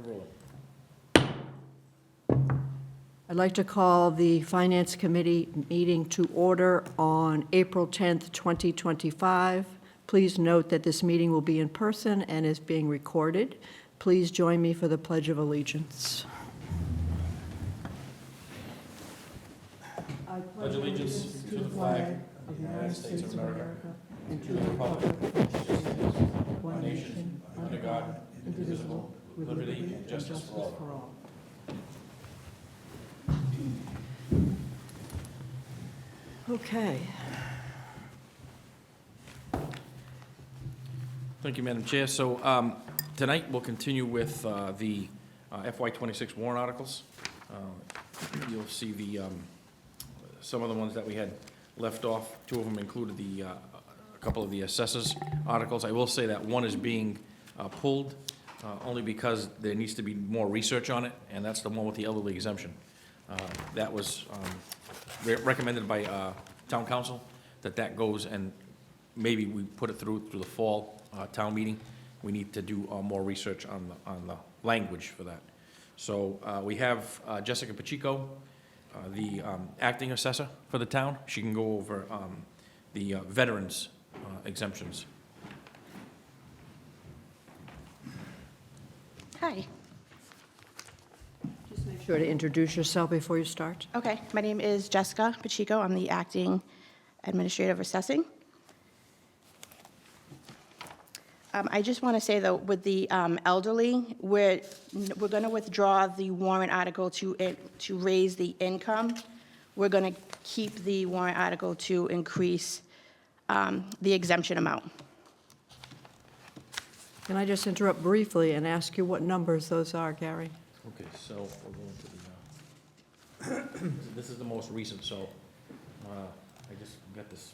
rolling. I'd like to call the Finance Committee meeting to order on April 10th, 2025. Please note that this meeting will be in person and is being recorded. Please join me for the Pledge of Allegiance. I Pledge allegiance to the flag of the United States of America and to the republic for which it stands, one nation, under God, indivisible, with liberty and justice for all. Okay. Thank you, Madam Chair. So tonight, we'll continue with the FY26 warrant articles. You'll see some of the ones that we had left off. Two of them included a couple of the assessors articles. I will say that one is being pulled only because there needs to be more research on it, and that's the one with the elderly exemption. That was recommended by town council that goes, and maybe we put it through the fall town meeting. We need to do more research on the language for that. So we have Jessica Pacheco, the acting assessor for the town. She can go over the veterans exemptions. Hi. Just make sure to introduce yourself before you start. Okay, my name is Jessica Pacheco. I'm the acting administrative assessing. I just want to say, though, with the elderly, we're going to withdraw the warrant article to raise the income. We're going to keep the warrant article to increase the exemption amount. Can I just interrupt briefly and ask you what numbers those are, Gary? Okay, so we're going to the, this is the most recent, so I just got this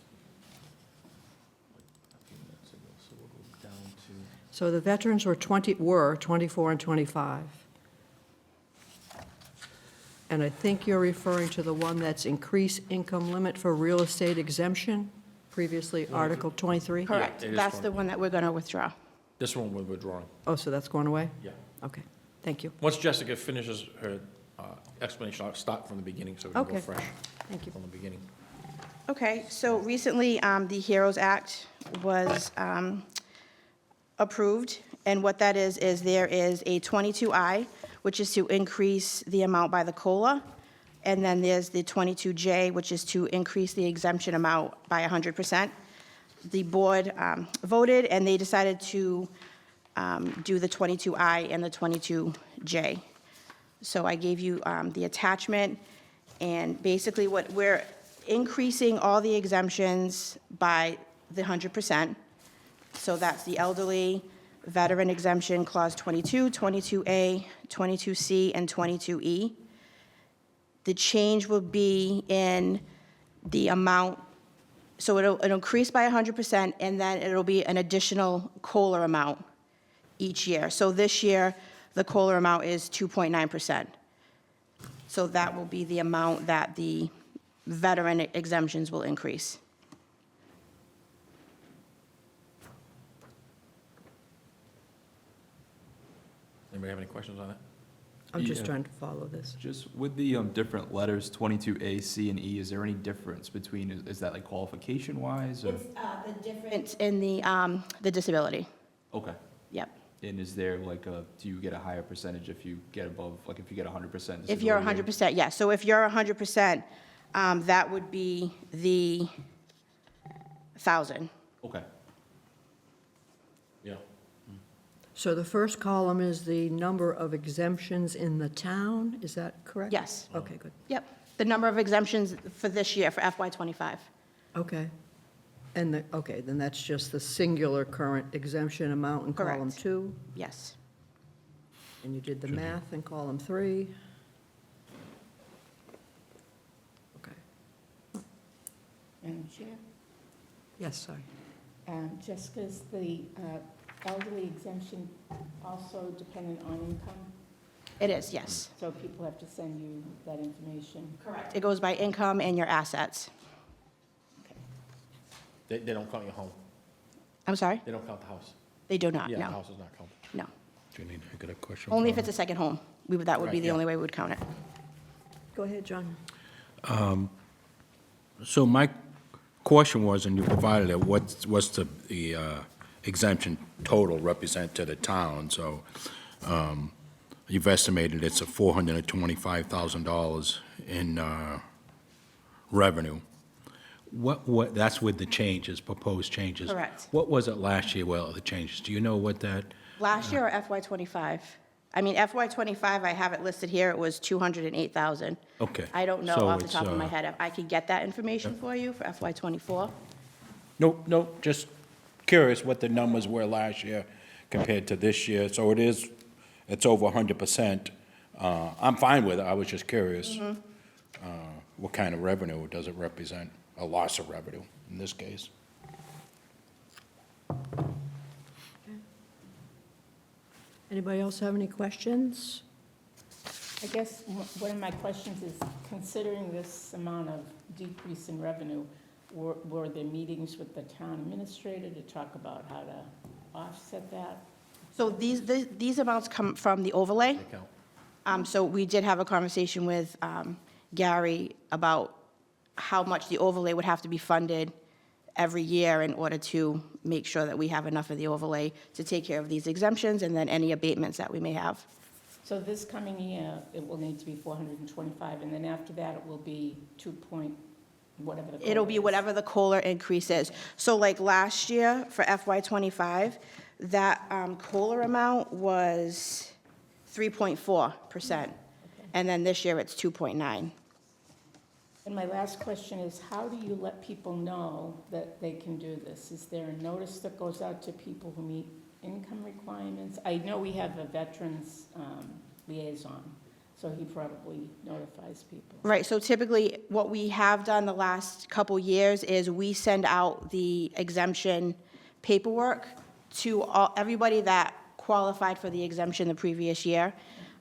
a few minutes ago, so we'll go down to, So the veterans were 24 and 25. And I think you're referring to the one that's increased income limit for real estate exemption, previously Article 23? Correct. it is That's fine. the one that we're going to withdraw. this one we're withdrawing, Oh, so that's going away? yeah. Okay, thank you. Once Jessica finishes her explanation, I'll start from the beginning, so we can go Okay. fresh Thank you. from the beginning. Okay, so recently, the HEROES Act was approved, and what that is there is a 22I, which is to increase the amount by the COLA, and then there's the 22J, which is to increase the exemption amount by 100%. The board voted, and they decided to do the 22I and the 22J. So I gave you the attachment, and basically what we're increasing all the exemptions by the 100%. So that's the elderly, veteran exemption, clause 22, 22A, 22C, and 22E. The change will be in the amount, so it'll increase by 100%, and then it'll be an additional COLA amount each year. So this year, the COLA amount is 2.9%. So that will be the amount that the veteran exemptions will increase. Anybody have any questions on that? I'm just Yeah. trying to follow this. Just with the different letters, 22A, C, and E, is there any difference between, is that like qualification-wise, or? It's the difference in the disability. Okay. Yep. And is there like do you get a higher percentage if you get above, like if you get 100%? If you're disability rate? 100%, yes. So if you're 100%, that would be the 1,000. Okay. Yeah. So the first column is the number of exemptions in the town, is that correct? Yes. Okay, good. Yep. The number of exemptions for this year, for FY25. Okay. And okay, then that's just the singular current exemption amount in column Correct. 2, Yes. and you did the math in column 3. Okay. Madam Chair, Yes, sorry. Jessica's the elderly exemption also dependent on income, It is, yes. so people have to send you that information. Correct. It goes by income and your assets. They don't count your home. I'm sorry? They don't count the house. They do not, Yeah, the no, house is not counted. no. Janine, I got a question. Only if for it's a second home. That would be Right, the yeah. only way we would count it. Go ahead, John. you. So my question was, and you provided it, what's the exemption total represent to the town? So you've estimated it's a $425,000 in revenue. What, that's with the changes, proposed changes? Correct. What was it last year, well, the changes? Do you know what that? Last year or FY '25? I mean, FY '25, I have it listed here, it was 208,000. Okay. I don't know So off the it's, top of my head. I could get that information for you for FY '24. No, just curious what the numbers were last year compared to this year. So it's over 100%. I'm fine with it, I was just curious. What kind of revenue does it represent? A loss of revenue, in this case. Anybody else have any questions? I guess one of my questions is, considering this amount of decrease in revenue, were there meetings with the town administrator to talk about how to offset that? So these amounts come from the overlay. So we did have a conversation with Gary about how much the overlay would have to be funded every year in order to make sure that we have enough of the overlay to take care of these exemptions and then any abatements that we may have. So this coming year, it will need to be 425, and then after that, it will be 2 point, whatever the. It'll COLA be is. whatever the COLA increase is. So like last year for FY '25, that COLA amount was 3.4%. And then this year it's 2.9. And my last question is, how do you let people know that they can do this? Is there a notice that goes out to people who meet income requirements? I know we have a veterans liaison, so he probably notifies people. Right, so typically, what we have done the last couple years is we send out the exemption paperwork to everybody that qualified for the exemption the previous year.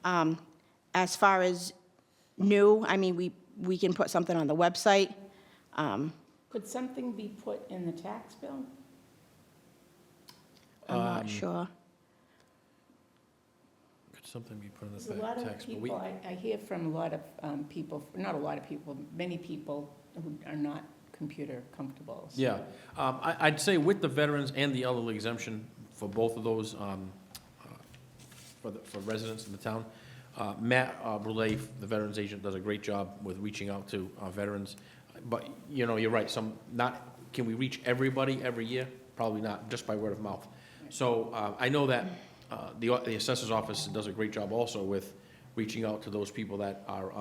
As far as new, I mean, we can put something on the website. Could something be put in the tax bill? I'm not sure. Could something be put in There's a lot of people, I hear from a lot of people, not a lot of people, many people who are not computer comfortable. so- Yeah, I'd say with the veterans and the elderly exemption for both of those, for residents in the town, Matt Brule, the veterans agent, does a great job with reaching out to veterans. But, you know, you're right, can we reach everybody every year? Probably not, just by word of mouth. So I know that the assessor's office does a great job also with reaching out to those people that are,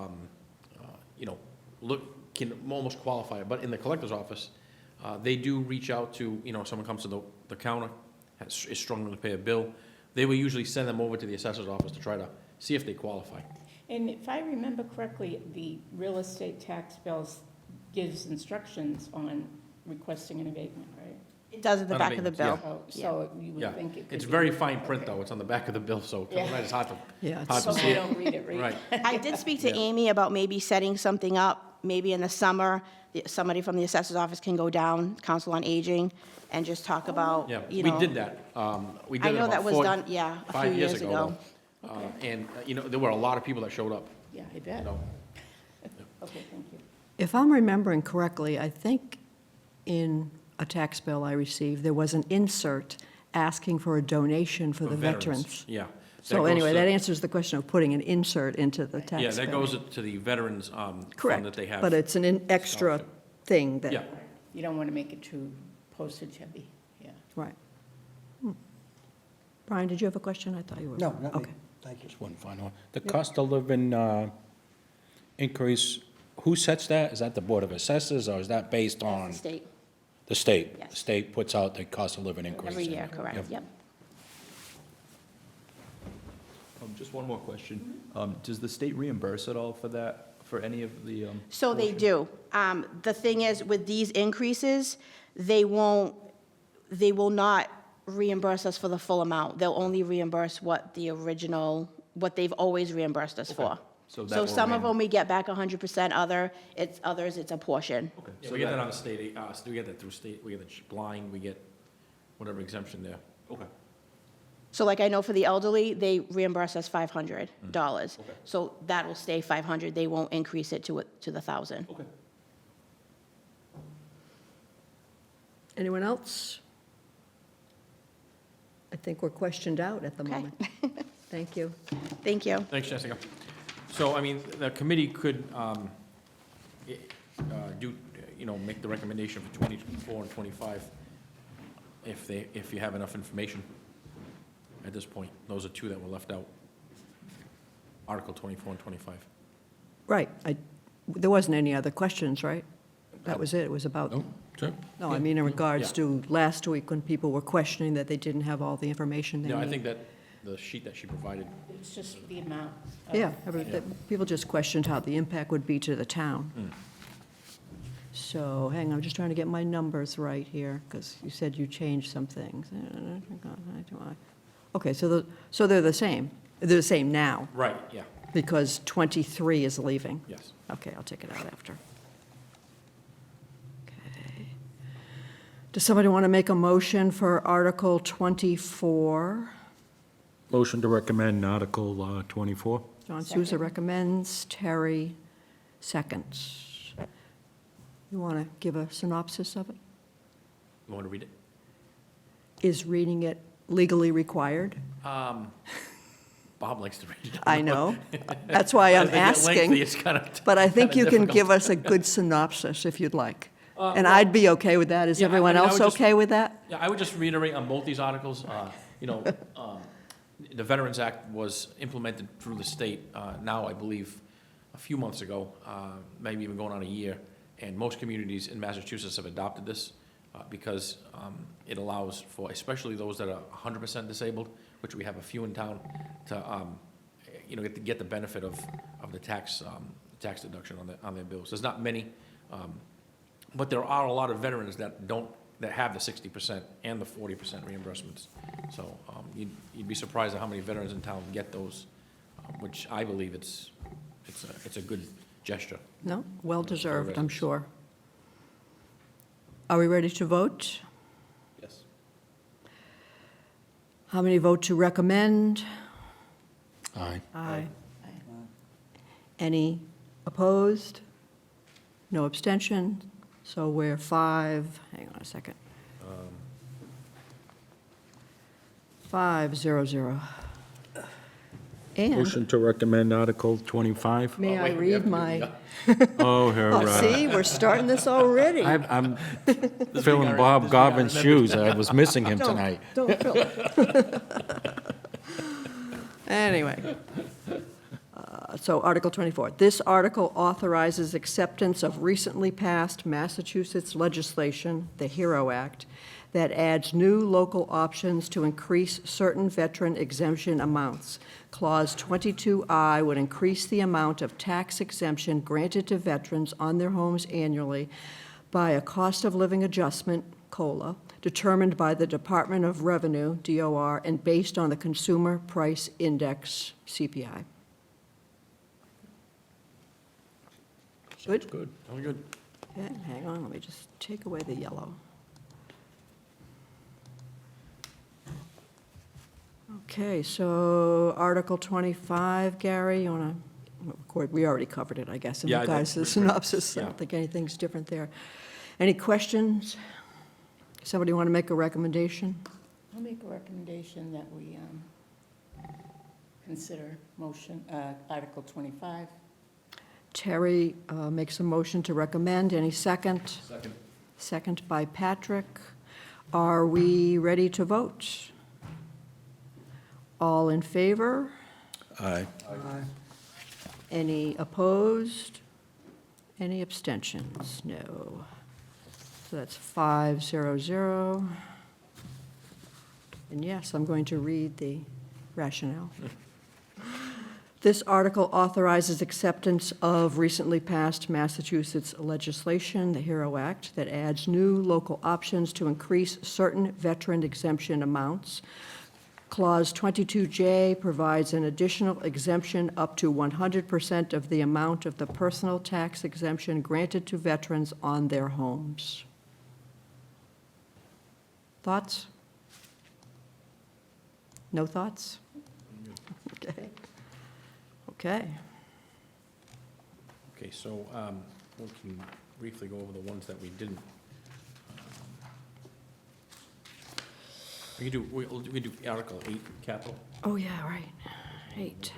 you know, can almost qualify. But in the collector's office, they do reach out to, you know, someone comes to the counter, is struggling to pay a bill, they will usually send them over to the assessor's office to try to see if they qualify. And if I remember correctly, the real estate tax bills gives instructions on requesting an abatement, right? It does at the Not back of the abatements, bill. So you Yeah, would think it could be. it's very fine print, Okay. though, it's on the back of the bill, so Yeah. it's hard to, Yeah, it's- hard to Some see I it. don't read it, Right, I did speak to Yeah. Amy about maybe setting something up, maybe in the summer, somebody from the assessor's office can go down, Council on Aging, and just talk about, yeah, you we know. did that. We did I it know about that was 4 done, yeah, a few 5 years ago. though. And, you know, there were a lot of people that showed up, Yeah, I you bet. know. Okay, thank you. If I'm remembering correctly, I think in a tax bill I received, there was an insert asking for a donation for the veterans. Yeah. So goes anyway, to- that answers the question of putting an insert into the tax bill. Yeah, that goes to the veterans fund that Correct, they have. but it's an extra Scholarship. thing that. Yeah, You don't want to make it too postage heavy, yeah. Right. Brian, did you have a question? I thought you were. No, not me. Okay. Thank you. Just one final one. The cost of living increase, who sets that? Is that the Board of Assessors, or is that based on State, the state? Yes. The state puts out the cost of living increase. every year, correct, yep. Just one more question. Does the state reimburse at all for that, for any of the? So they portion? do. The thing is, with these increases, they will not reimburse us for the full amount. They'll only reimburse what they've always reimbursed us for. So that So will some of remain- them, we get back 100%, others, it's a portion. Okay. yeah, so we get that on the state, we get that through state, we get the blind, we get whatever exemption there. Okay. So like I know for the elderly, they reimburse us $500. So that will stay 500. They won't increase it to the 1,000. Okay. Anyone else? I think we're questioned out at the Okay. moment. Thank you. Thank you. Thanks, Jessica. So, I mean, the committee could do, make the recommendation for 24 and 25 if you have enough information at this point. Those are two that were left out. Article 24 and 25. Right, there wasn't any other questions, right? That was it, it was about, Sure. no, I mean in regards Yeah. to last week when people were questioning that they didn't have all the information they No, I need. think that the sheet that she provided, It's just the amount. of- Yeah, people just questioned how the impact would be to the town. So, hang on, I'm just trying to get my numbers right here, because you said you changed some things. Okay, so they're the same. They're the same now, right, yeah, because 23 is leaving. yes. Okay, I'll take it out after. Okay. Does somebody want to make a motion for Article 24? Motion to recommend Article 24. John Souza Second. recommends, Terry seconds. You want to give a synopsis of it? You want to read it? Is reading it legally required? Bob likes to read it. I know. That's why I'm As they get lengthy, asking. it's kind of. But I think kinda you can difficult. give us a good synopsis if you'd like. And well, I'd be okay with that. Is yeah, I everyone mean, I else would just- okay with that? Yeah, I would just reiterate on both these articles, the Veterans Act was implemented through the state now, I believe, a few months ago, maybe even going on a year, and most communities in Massachusetts have adopted this because it allows for, especially those that are 100% disabled, which we have a few in town, to, get the benefit of the tax deduction on their bills. There's not many, but there are a lot of veterans that have the 60% and the 40% reimbursements. So you'd be surprised at how many veterans in town get those, which I believe it's a good gesture. No? Well-deserved, I'm residents. sure. Are we ready to vote? Yes. How many vote to recommend? Aye. Aye. Any opposed? No abstention? So we're 5, hang on a second. 5-0-0. And Motion to recommend Article 25. may I wait, we have read to do my, Oh, here, oh, see, we're starting this already. I'm filling Bob Garvin's shoes. I was missing him tonight. Don't fill it. Anyway, so Article 24. This article authorizes acceptance of recently passed Massachusetts legislation, the HERO Act, that adds new local options to increase certain veteran exemption amounts. Clause 22I would increase the amount of tax exemption granted to veterans on their homes annually by a cost of living adjustment, COLA, determined by the Department of Revenue, DOR, and based on the Consumer Price Index, CPI. Good? Good. Very good. Yeah, hang on, let me just take away the yellow. Okay, so Article 25, Gary, you want to, we already covered it, I guess, in Yeah, the I guys' think- synopsis. I yeah. don't think anything's different there. Any questions? Somebody want to make a recommendation? I'll make a recommendation that we consider Article 25. Terry makes a motion to recommend. Any second? Second. Second by Patrick. Are we ready to vote? All in favor? Aye. Any opposed? Any abstentions? No. So that's 5-0-0. And yes, I'm going to read the rationale. This article authorizes acceptance of recently passed Massachusetts legislation, the HERO Act, that adds new local options to increase certain veteran exemption amounts. Clause 22J provides an additional exemption up to 100% of the amount of the personal tax exemption granted to veterans on their homes. Thoughts? No thoughts? Okay. Okay. Okay, so we can briefly go over the ones that we didn't. We can do Article 8, capital. Oh, yeah, right. 8.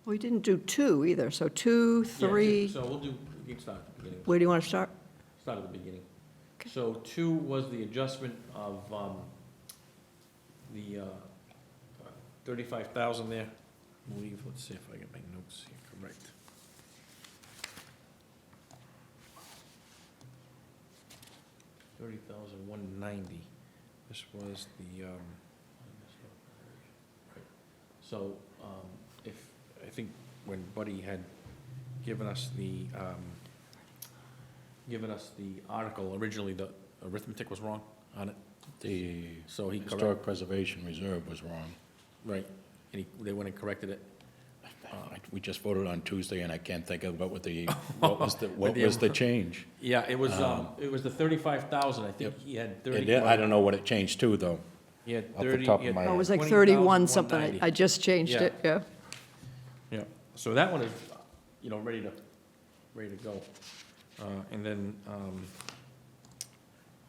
We didn't do 2 either, so 2, Yeah, 3, so we can start at the beginning. where do you want to start? Start at the beginning. Okay. So 2 was the adjustment of the 35,000 there. I believe, let's see if I get my notes here correct. $30,190. This was the, right. So, I think when Buddy had given us the article, originally the arithmetic was wrong on it. The So he Historic Preservation Reserve was wrong. Right, and they went and corrected it. We just voted on Tuesday, and I can't think of what was the change? Yeah, it was the 35,000, I think he had 30. I don't know what it changed to, though. He had off the 30. top of he had my Oh, it head. was like 31 something. 20,190. I just changed it, yeah. Yeah, so that one is, ready to go. And then,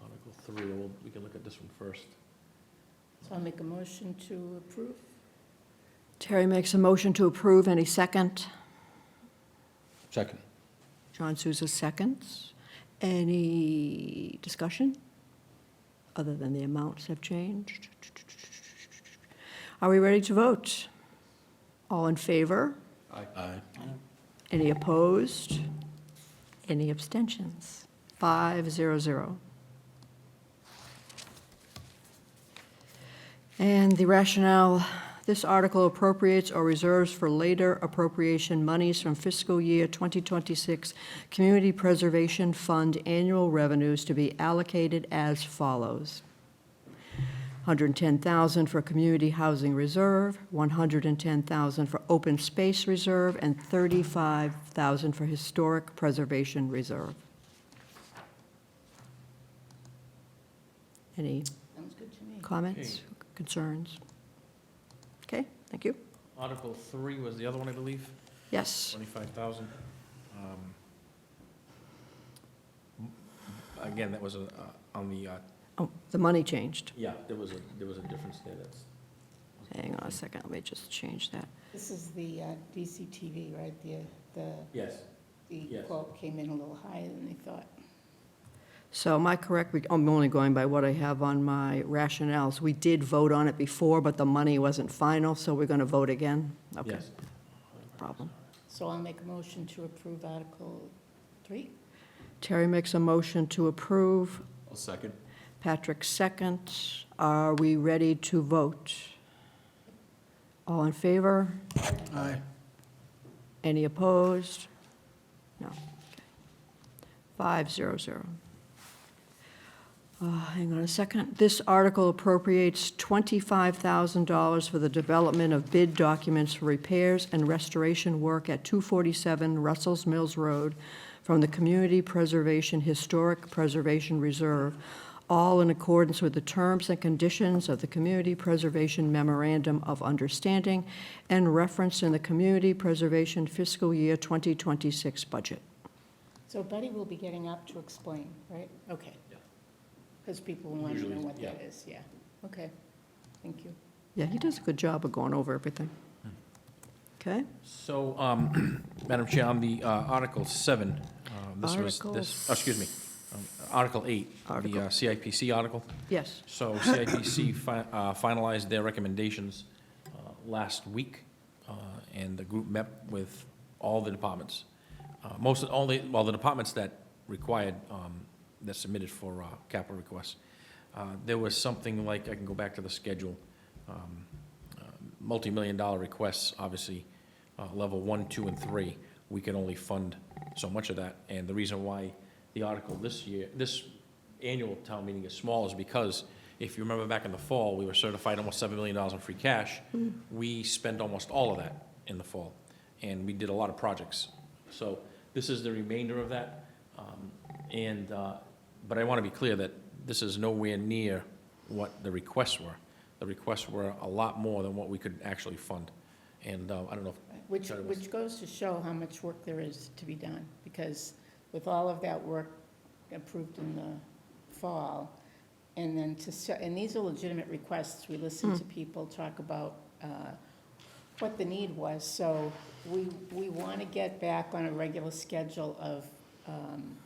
Article 3, we can look at this one first. So I'll make a motion to approve. Terry makes a motion to approve. Any second? Second. John Souza seconds. Any discussion? Other than the amounts have changed? Are we ready to vote? All in favor? Aye. Any opposed? Any abstentions? 500. And the rationale, this article appropriates or reserves for later appropriation monies from fiscal year 2026 Community Preservation Fund annual revenues to be allocated as follows. $110,000 for Community Housing Reserve, $110,000 for Open Space Reserve, and $35,000 for Historic Preservation Reserve. Any Sounds good to me. comments, concerns? Okay, thank you. Article 3 was the other one, I believe, Yes. 25,000. Again, that was on the, Oh, the money changed. yeah, there was a difference there, that's. Hang on a second, let me just change that. This is the DCTV, right? Yes. The Yes. quote came in a little higher than they thought. So am I correct? I'm only going by what I have on my rationales. We did vote on it before, but the money wasn't final, so we're going to vote again? Okay, Yes. no problem. So I'll make a motion to approve Article 3. Terry makes a motion to approve. I'll second. Patrick second. Are we ready to vote? All in favor? Aye. Any opposed? No. 500. Hang on a second. This article appropriates $25,000 for the development of bid documents for repairs and restoration work at 247 Russell's Mills Road from the Community Preservation Historic Preservation Reserve, all in accordance with the terms and conditions of the Community Preservation Memorandum of Understanding and referenced in the Community Preservation Fiscal Year 2026 budget. So Buddy will be getting up to explain, right? Okay. Yeah. Because people want to Usually, know what yeah. that is, yeah. Okay, thank you. Yeah, he does a good job of going over everything. Okay? So, Madam Chair, on the Article 7, this was, Article this, excuse me, Article 8, the Article. CIPC article. Yes. So CIPC finalized their recommendations last week, and the group met with all the departments. The departments that required, that submitted for capital requests. There was something like, I can go back to the schedule, multi-million-dollar requests, obviously, level 1, 2, and 3. We can only fund so much of that, and the reason why the article this year, this annual town meeting is small is because, if you remember back in the fall, we were certified almost $7 million in free cash. We spent almost all of that in the fall, and we did a lot of projects. So this is the remainder of that, but I want to be clear that this is nowhere near what the requests were. The requests were a lot more than what we could actually fund. And I don't know if Which, Charlie wants- which goes to show how much work there is to be done, because with all of that work approved in the fall, and then and these are legitimate requests, we listen to people talk about what the need was, so we want to get back on a regular schedule of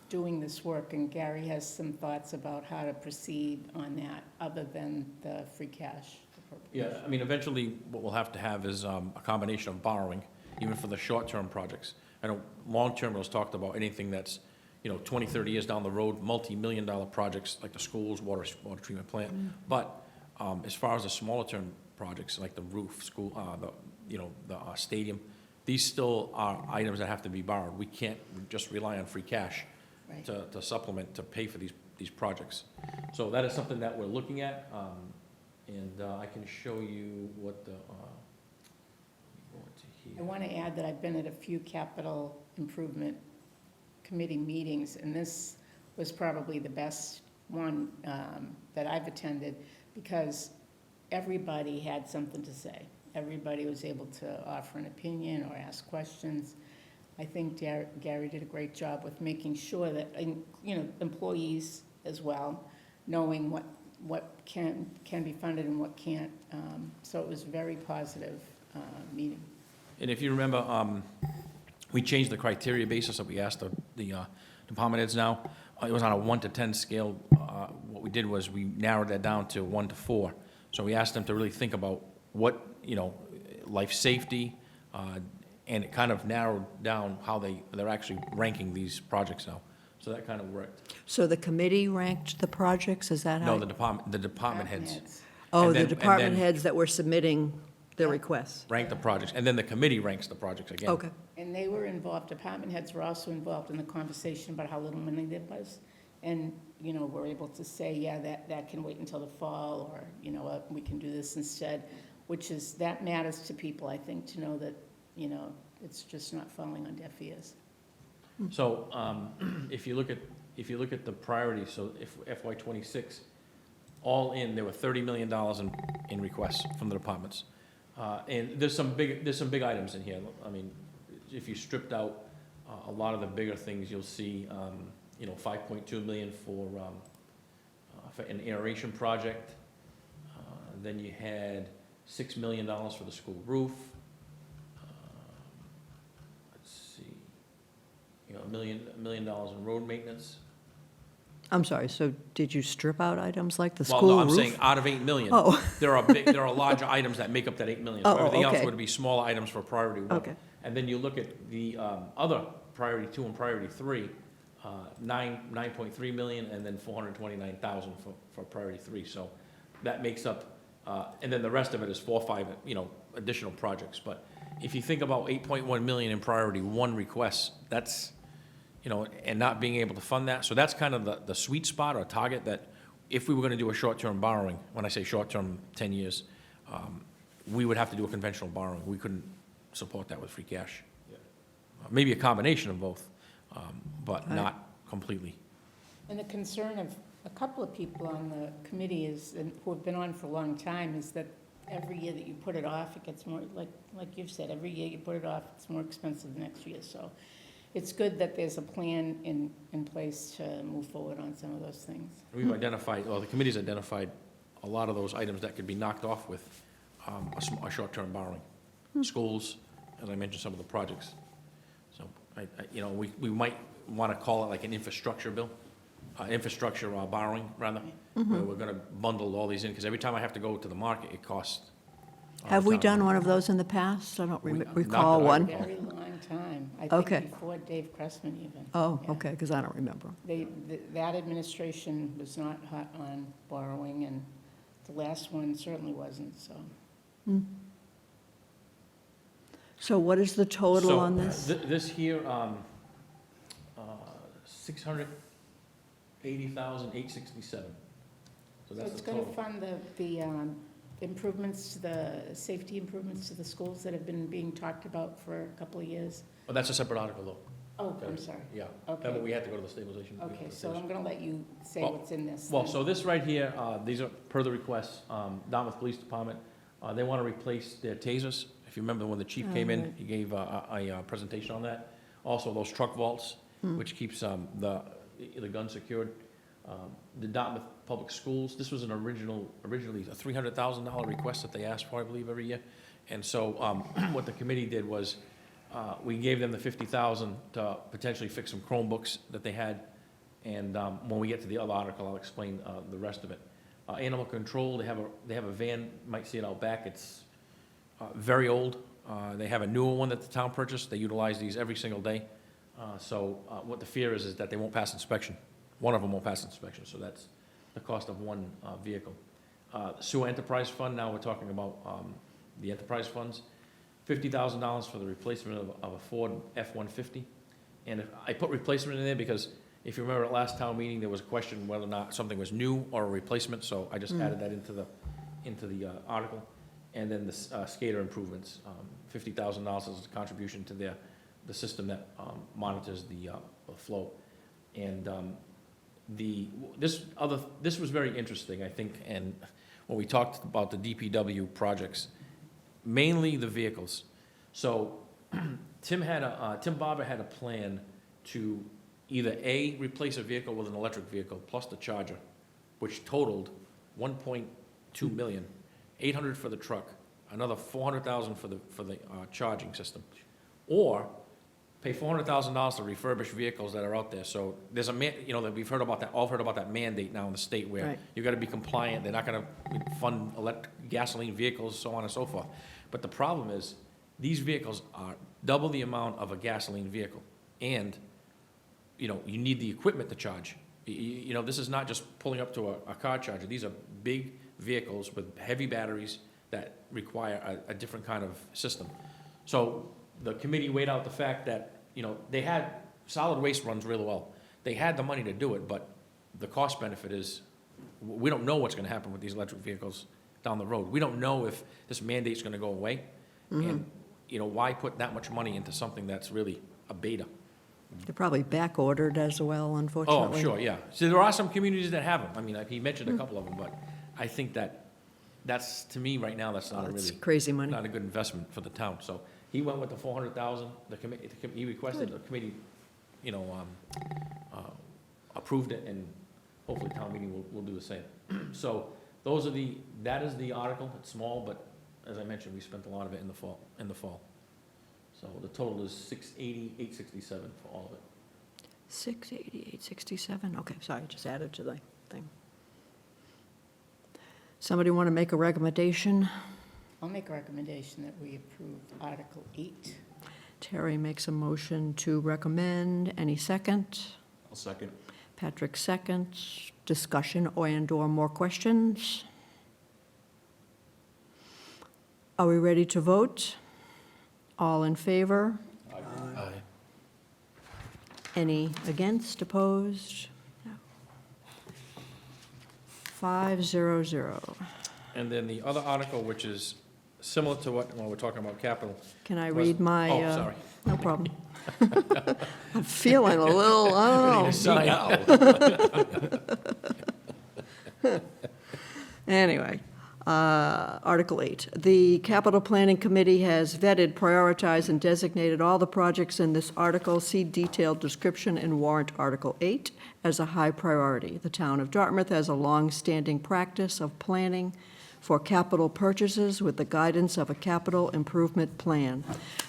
doing this work, and Gary has some thoughts about how to proceed on that, other than the free cash appropriation. Yeah, I mean, eventually, what we'll have to have is a combination of borrowing, even for the short-term projects. I know long-term was talked about anything that's, 20, 30 years down the road, multi-million-dollar projects like the schools, water treatment plant. But as far as the smaller-term projects, like the roof, school, the stadium, these still are items that have to be borrowed. We can't just rely on free cash Right. to supplement, to pay for these projects. So that is something that we're looking at, and I can show you what the, go into I here. want to add that I've been at a few capital improvement committee meetings, and this was probably the best one that I've attended, because everybody had something to say. Everybody was able to offer an opinion or ask questions. I think Gary did a great job with making sure that, employees as well, knowing what can be funded and what can't. So it was a very positive meeting. And if you remember, we changed the criteria basis that we asked the department heads now. It was on a 1 to 10 scale. What we did was we narrowed that down to 1 to 4. So we asked them to really think about what, life safety, and it kind of narrowed down how they're actually ranking these projects now. So that kind of worked. So the committee ranked the projects, is that how? No, the department heads Oh, and the then- department and then- heads that were submitting their requests? rank the projects, and then the committee ranks the projects again. Okay. And they were involved, department heads were also involved in the conversation about how little money there was. And, we're able to say, yeah, that can wait until the fall, or, we can do this instead, that matters to people, I think, to know that, it's just not falling on deaf ears. So, if you look at the priorities, so if FY '26, all in, there were $30 million in requests from the departments. And there's some big items in here. I mean, if you stripped out a lot of the bigger things, you'll see, $5.2 million for an aeration project. Then you had $6 million for the school roof. Let's see, $1 million in road maintenance. I'm sorry, so did you strip out items like the Well, school no, roof? I'm saying out of 8 million. Oh. There are larger items that make up that 8 million. So Oh, everything else okay. would be smaller items for priority one. Okay. And then you look at the other priority 2 and priority 3, 9.3 million, and then 429,000 for priority 3. So that makes up, and then the rest of it is 4 or 5, additional projects. But if you think about 8.1 million in priority 1 requests, that's, and not being able to fund that. So that's kind of the sweet spot or target that if we were going to do a short-term borrowing, when I say short-term, 10 years, we would have to do a conventional borrowing. We couldn't support that with free cash. Maybe a combination of both, but Right. not completely. And the concern of a couple of people on the committee and who have been on for a long time, is that every year that you put it off, it gets more, like you've said, every year you put it off, it's more expensive the next year. So it's good that there's a plan in place to move forward on some of those things. We've identified, or the committee's identified a lot of those items that could be knocked off with a short-term borrowing. Schools, as I mentioned, some of the projects. So, we might want to call it like an infrastructure bill, infrastructure borrowing, rather, where we're going to bundle all these in, because every time I have to go to the market, it costs. Have we a ton of done money. one of those in the past? I don't We- not recall that I one. recall. Very long time. I Okay. think before Dave Cressman even. Oh, Yeah. okay, because I don't remember. That administration was not hot on borrowing, and the last one certainly wasn't, so. So what is the total So, on this? This here, 680,867. So So that's it's the going to total. fund the improvements to the, safety improvements to the schools that have been being talked about for a couple of years. But that's a separate article, though. Oh, I'm sorry. Yeah. Okay. Remember, we had to go to the stabilization. Okay, so I'm gonna let you say Oh, what's in this. Well, then. so this right here, these are per the requests, Dartmouth Police Department, they want to replace their tasers. If you remember when the chief came in, right. he gave a presentation on that. Also, those truck vaults, which keeps the gun secured. The Dartmouth Public Schools, this was originally a $300,000 request that they asked for, I believe, every year. And so what the committee did was, we gave them the $50,000 to potentially fix some Chromebooks that they had. And when we get to the other article, I'll explain the rest of it. Animal control, they have a van, you might see it out back, it's very old. They have a newer one that the town purchased, they utilize these every single day. So what the fear is that they won't pass inspection. One of them won't pass inspection, so that's the cost of one vehicle. Sewer Enterprise Fund, now we're talking about the enterprise funds. $50,000 for the replacement of a Ford F-150. And I put replacement in there because if you remember at last town meeting, there was a question whether or not something was new or a replacement, so I just added that into the article. And then the skater improvements, $50,000 is a contribution to the system that monitors the flow. And this was very interesting, I think, and when we talked about the DPW projects, mainly the vehicles. So Tim Barber had a plan to either A, replace a vehicle with an electric vehicle plus the charger, which totaled 1.2 million, 800 for the truck, another 400,000 for the charging system, or pay $400,000 to refurbish vehicles that are out there. So there's that we've heard about that, all heard about that mandate now in the state where Right. you gotta be compliant, they're not gonna fund gasoline vehicles, so on and so forth. But the problem is, these vehicles are double the amount of a gasoline vehicle, and, you need the equipment to charge. This is not just pulling up to a car charger, these are big vehicles with heavy batteries that require a different kind of system. So the committee weighed out the fact that, they had, solid waste runs really well. They had the money to do it, but the cost benefit is, we don't know what's gonna happen with these electric vehicles down the road. We don't know if this mandate's gonna go away. And, why put that much money into something that's really a beta? They're probably back-ordered as well, Oh, unfortunately. I'm sure, yeah. So there are some communities that have them. I mean, he mentioned a couple of them, but I think that's, to me, right now, that's not a It's really, crazy money. not a good investment for the town. So he went with the 400,000, he requested, the committee, approved it, and hopefully town meeting will do the same. So that is the article. It's small, but as I mentioned, we spent a lot of it in the fall. So the total is 680, 867 for all of it. 688, 67, okay, sorry, just added to the thing. Somebody want to make a recommendation? I'll make a recommendation that we approve Article 8. Terry makes a motion to recommend. Any second? I'll second. Patrick seconds. Discussion and/or more questions? Are we ready to vote? All in favor? Aye. Any against, opposed? No. 500. And then the other article, which is similar to when we're talking about capital. Can I was- read my? Oh, sorry. No problem. I'm feeling a little, I don't know. Anyway, Article 8. The Capital Planning Committee has vetted, prioritized, and designated all the projects in this article. See detailed description in warrant Article 8 as a high priority. The town of Dartmouth has a long-standing practice of planning for capital purchases with the guidance of a capital improvement plan.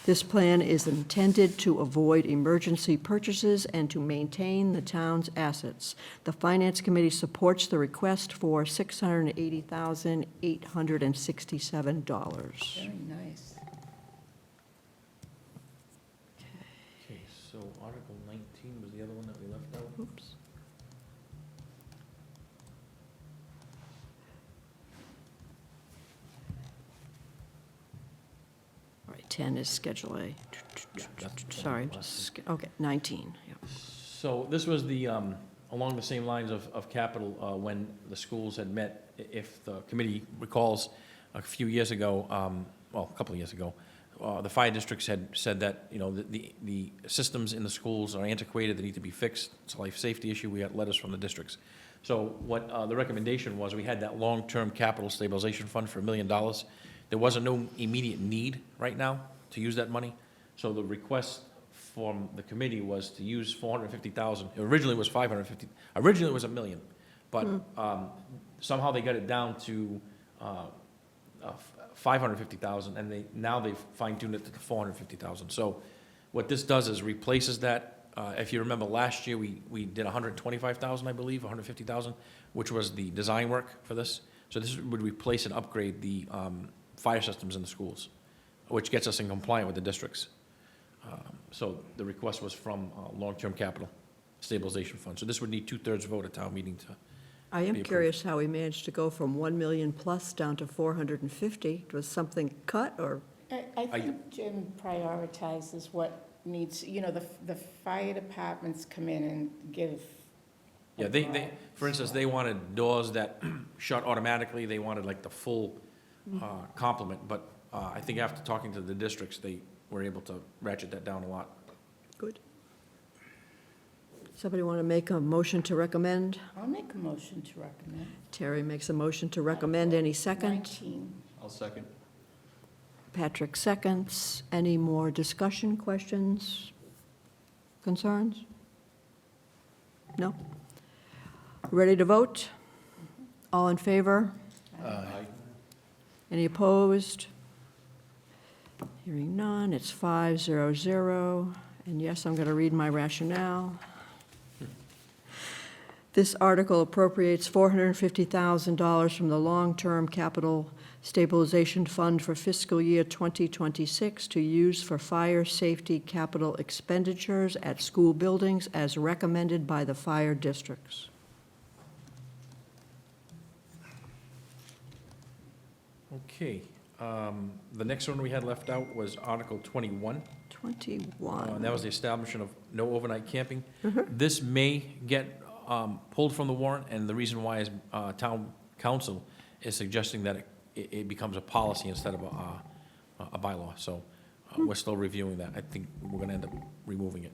This plan is intended to avoid emergency purchases and to maintain the town's assets. The Finance Committee supports the request for $680,867. Very nice. Okay, so Article 19 was the other one that we left out. Oops. All right, 10 is Schedule A. Sorry, okay, 19, yeah. So this was along the same lines of capital, when the schools had met, if the committee recalls, a few years ago, well, a couple of years ago, the fire districts had said that, you know, the systems in the schools are antiquated, they need to be fixed. It's a life safety issue. We got letters from the districts. So what the recommendation was, we had that long-term capital stabilization fund for $1 million. There wasn't no immediate need right now to use that money. So the request from the committee was to use $450,000. Originally it was $550,000. Originally it was $1 million. But somehow they got it down to $550,000, and now they've fine-tuned it to $450,000. So what this does is replaces that. If you remember last year, we did $125,000, I believe, $150,000, which was the design work for this. So this would replace and upgrade the fire systems in the schools, which gets us in compliant with the districts. So the request was from long-term capital stabilization fund. So this would need 2/3 vote at town meeting to. I be am approved. curious how we managed to go from 1 million plus down to 450. Was something cut, or? I think Jim prioritizes what needs, you know, the fire departments come in and give. Yeah, for instance, they wanted doors that shut automatically, they wanted like the full complement, but I think after talking to the districts, they were able to ratchet that down a lot. Good. Somebody want to make a motion to recommend? I'll make a motion to recommend. Terry makes a motion to recommend. Any second? 19. I'll second. Patrick seconds. Any more discussion, questions, concerns? No? Ready to vote? All in favor? Aye. Any opposed? Hearing none, it's 5-0-0. And yes, I'm going to read my rationale. This article appropriates $450,000 from the Long-Term Capital Stabilization Fund for fiscal year 2026 to use for fire safety capital expenditures at school buildings as recommended by the fire districts. Okay, the next one we had left out was Article 21. 21. And that was the establishment of no overnight camping. This may get pulled from the warrant, and the reason why is town council is suggesting that it becomes a policy instead of a bylaw. So we're still reviewing that. I think we're going to end up removing it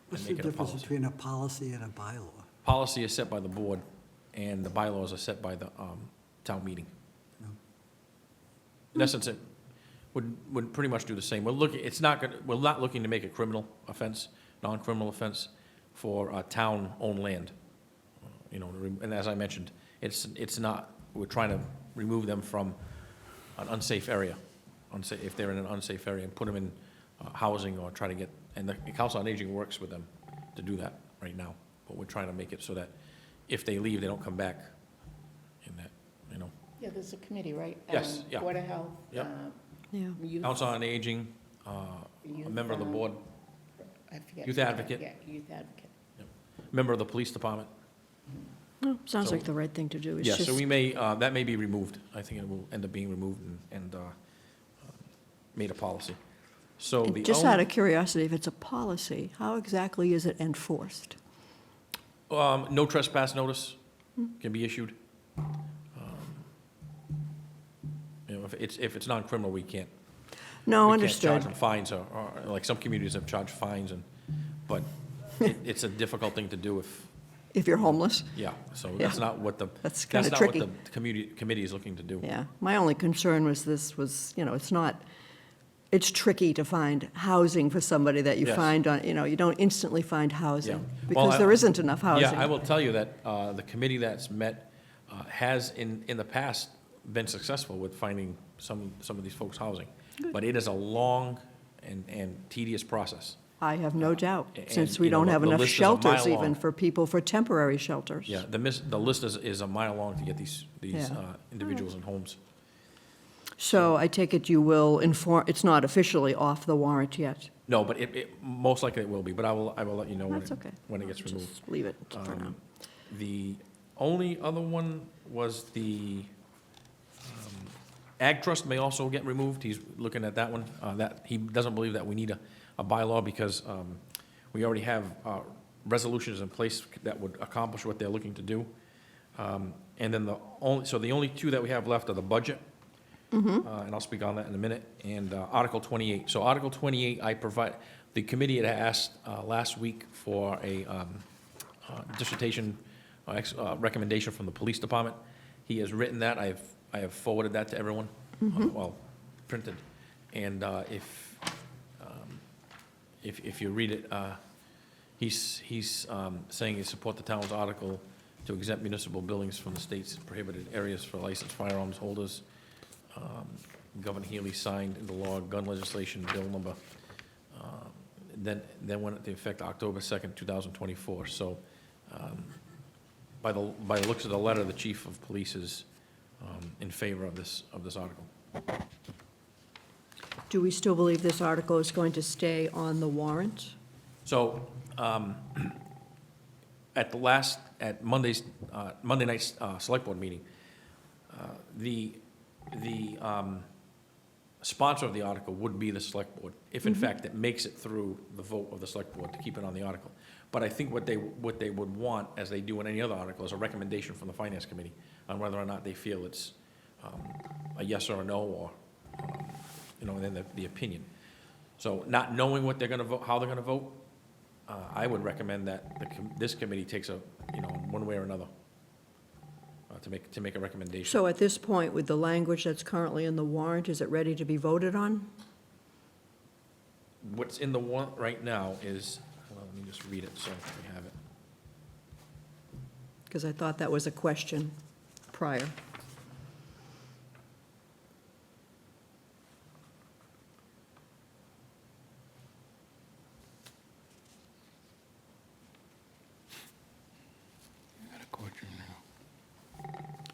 What's and the make it a difference policy. between a policy and a bylaw? Policy is set by the board, and the bylaws are set by the town meeting. No. In essence, it would pretty much do the same. We're not looking to make a criminal offense, non-criminal offense for town-owned land. You know, and as I mentioned, it's not, we're trying to remove them from an unsafe area, if they're in an unsafe area, and put them in housing or try to get, and the Council on Aging works with them to do that right now. But we're trying to make it so that if they leave, they don't come back in that, you know. Yeah, there's a committee, right? Yes, yeah. Board of Health. Yep. Yeah. Youth- Council on Aging, a youth, member of the board, I forget. Youth advocate. Yeah, youth advocate. member of the police department. No, sounds So- like the right thing to do. It's Yeah, so just- we may, that may be removed. I think it will end up being removed and made a policy. So the Just out only, of curiosity, if it's a policy, how exactly is it enforced? no trespass notice can be issued. You know, if it's non-criminal, we can't. No, We can't charge understood. them fines, or like some communities have charged fines, but it's a difficult thing to do If you're homeless, yeah, so Yeah. that's not what That's kinda that's not what tricky. the committee is looking to do. yeah. My only concern was it's tricky to find housing for somebody that you Yes. find on, you don't instantly find housing. Well, Because there isn't enough housing. Yeah, I will tell you that the committee that's met has, in the past, been successful with finding some of these folks housing. But it is a long and tedious process. I have no doubt, and, since we you know, don't have the enough list is a mile shelters long. even for people for temporary shelters. Yeah, the list is a mile long to get these Yeah. individuals in homes. So I take it you will inform, it's not officially off the warrant yet? No, but most likely it will be, but I will let you know That's okay. when it gets removed. Just leave it for now. The only other one was the Ag Trust may also get removed. He's looking at that one. That, he doesn't believe that we need a bylaw because we already have resolutions in place that would accomplish what they're looking to do. And then the only two that we have left are the budget. and I'll speak on that in a minute, and Article 28. So Article 28, the committee had asked last week for a dissertation recommendation from the police department. He has written that. I have forwarded that to everyone, well, printed. And if you read it, he's saying he support the town's article to exempt municipal buildings from the state's prohibited areas for licensed firearms holders. Governor Healy signed into law gun legislation bill number, then went into effect October 2nd, 2024. So by the looks of the letter, the chief of police is in favor of this article. Do we still believe this article is going to stay on the warrant? So, at Monday night's select board meeting, the sponsor of the article would be the select board, if in fact it makes it through the vote of the select board to keep it on the article. But I think what they would want, as they do in any other article, is a recommendation from the finance committee on whether or not they feel it's a yes or a no, or, and then the opinion. So not knowing what they're gonna vote, how they're gonna vote, I would recommend that this committee takes one way or another, to make a recommendation. So at this point, with the language that's currently in the warrant, is it ready to be voted on? What's in the warrant right now is, hold on, let me just read it so we have it. Because I thought that was a question prior.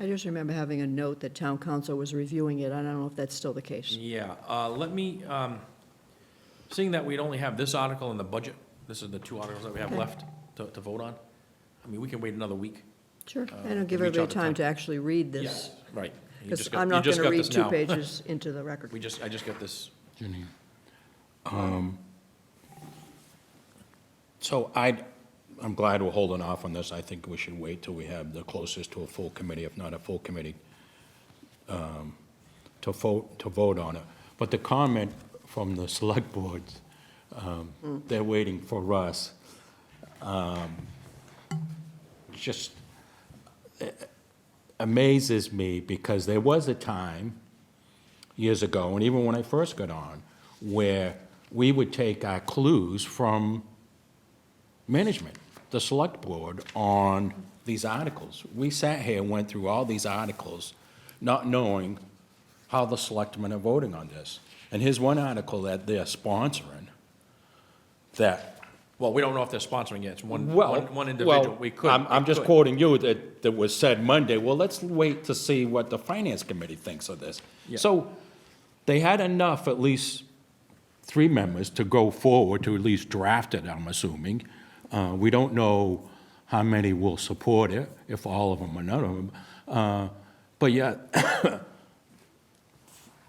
I just remember having a note that town council was reviewing it. I don't know if that's still the case. Yeah, let me, seeing that we'd only have this article in the budget, this is the two articles that we have Okay. left to vote on. I mean, we can wait another week. Sure. I don't give reach out everybody to time town. to actually read this, Right. You because just got- I'm you not going just to got read this 2 now. pages into the record. I just got this. So I'm glad we're holding off on this. I think we should wait till we have the closest to a full committee, if not a full committee, to vote on it. But the comment from the select boards, they're waiting for us, just amazes me, because there was a time years ago, and even when I first got on, where we would take our clues from management, the select board, on these articles. We sat here and went through all these articles, not knowing how the selectmen are voting on this. And here's one article that they're sponsoring that, Well, we don't know if they're sponsoring yet. It's one well, individual. We could. I'm we just could. quoting you that was said Monday. Well, let's wait to see what the finance committee thinks of this. Yeah. So they had enough, at least 3 members, to go forward to at least draft it, I'm assuming. We don't know how many will support it, if all of them or none of them. But yet,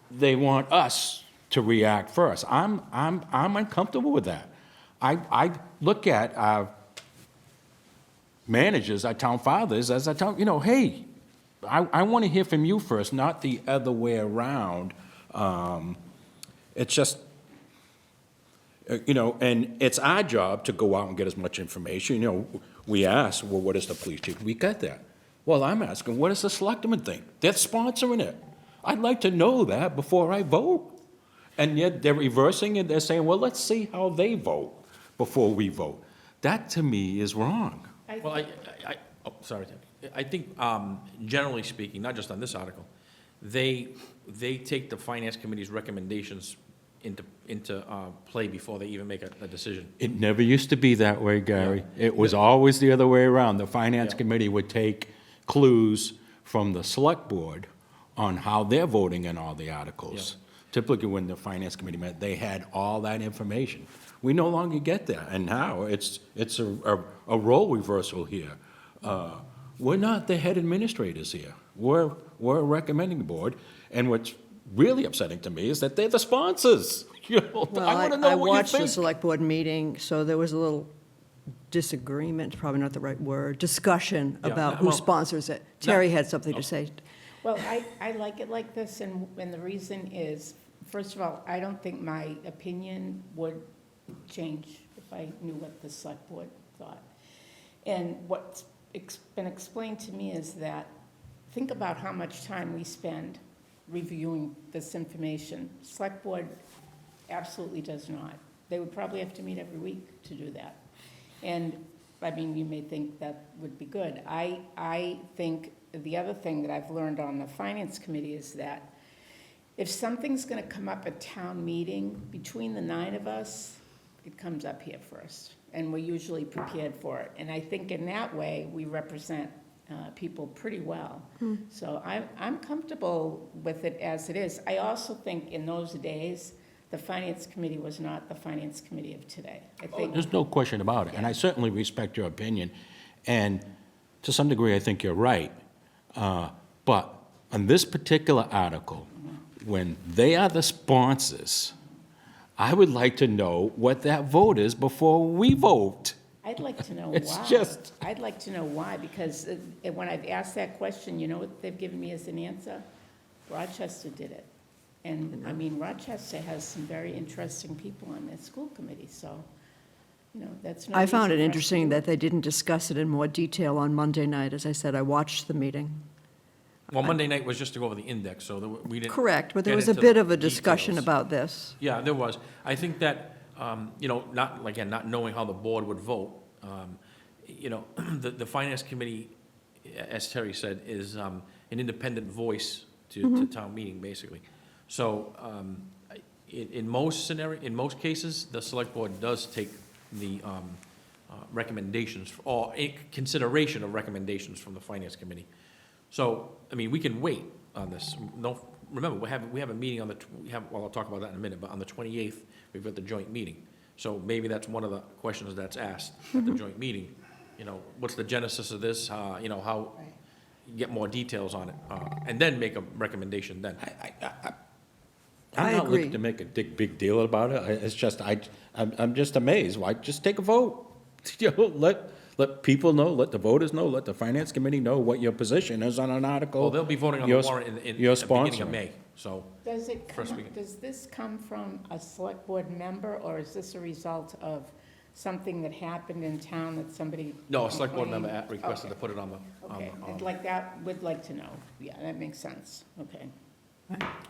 they want us to react first. I'm uncomfortable with that. I look at our managers, our town fathers, as hey, I want to hear from you first, not the other way around. It's just, and it's our job to go out and get as much information. We ask, well, what is the police chief? We got that. Well, I'm asking, what does the selectmen think? They're sponsoring it. I'd like to know that before I vote. And yet they're reversing it. They're saying, well, let's see how they vote before we vote. That, to me, is wrong. Well, sorry, Tim. I think, generally speaking, not just on this article, they take the finance committee's recommendations into play before they even make a decision. It never used to be that way, Gary. Yeah. It was always the other way around. The finance Yeah. committee would take clues from the select board on how they're voting in all the articles. Typically, when the finance committee met, they had all that information. We no longer get that, and now it's a role reversal here. We're not the head administrators here. We're a recommending board, and what's really upsetting to me is that they're the sponsors. I want to Well, know I what you watched the think. select board meeting, so there was a little disagreement, probably not the right word, discussion Yeah, about who well, sponsors it. Terry had something to say. Well, I like it like this, and the reason is, first of all, I don't think my opinion would change if I knew what the select board thought. And what's been explained to me is that, think about how much time we spend reviewing this information. Select board absolutely does not. They would probably have to meet every week to do that. And, I mean, you may think that would be good. I think the other thing that I've learned on the finance committee is that if something's gonna come up at town meeting, between the 9 of us, it comes up here first, and we're usually prepared for it. And I think in that way, we represent people pretty well. So I'm comfortable with it as it is. I also think in those days, the finance committee was not the finance committee of today. I think, There's no question about it, and I certainly respect your opinion, and to some degree, I think you're right. But on this particular article, when they are the sponsors, I would like to know what that vote is before we vote. I'd like to know why. It's just- I'd like to know why, because when I've asked that question, you know what they've given me as an answer? Rochester did it. And, I mean, Rochester has some very interesting people on their school committee, so, you know, that's no I found it reason for us to interesting do that they didn't discuss it in more detail on Monday night. As I said, I watched the meeting. Well, Monday night was just to go over the index, so we didn't. Correct, but there get was a into bit the of a discussion details. about this. Yeah, there was. I think that, you know, not, again, not knowing how the board would vote, you know, the finance committee, as Terry said, is an independent voice to town meeting, basically. So, in most cases, the select board does take the recommendations, or in consideration of recommendations from the finance committee. So, I mean, we can wait on this. No, remember, we have a meeting on the, well, I'll talk about that in a minute, but on the 28th, we've got the joint meeting. So maybe that's one of the questions that's asked at the joint meeting. You know, what's the genesis of this? You know, how, get more details on it, and then make a recommendation then. I I'm not agree. looking to make a big deal about it. It's just, I'm just amazed. Why, just take a vote. You know, let people know, let the voters know, let the finance committee know what your position is on an article. Well, they'll be voting on the You're- warrant in you're the beginning sponsoring. of May, so. Does it First come, week. does this come from a select board member, or is this a result of something that happened in town that somebody? No, a select board member complained? requested to Okay. put it on the, Okay, I'd like that, would like to know. Yeah, that makes sense. Okay.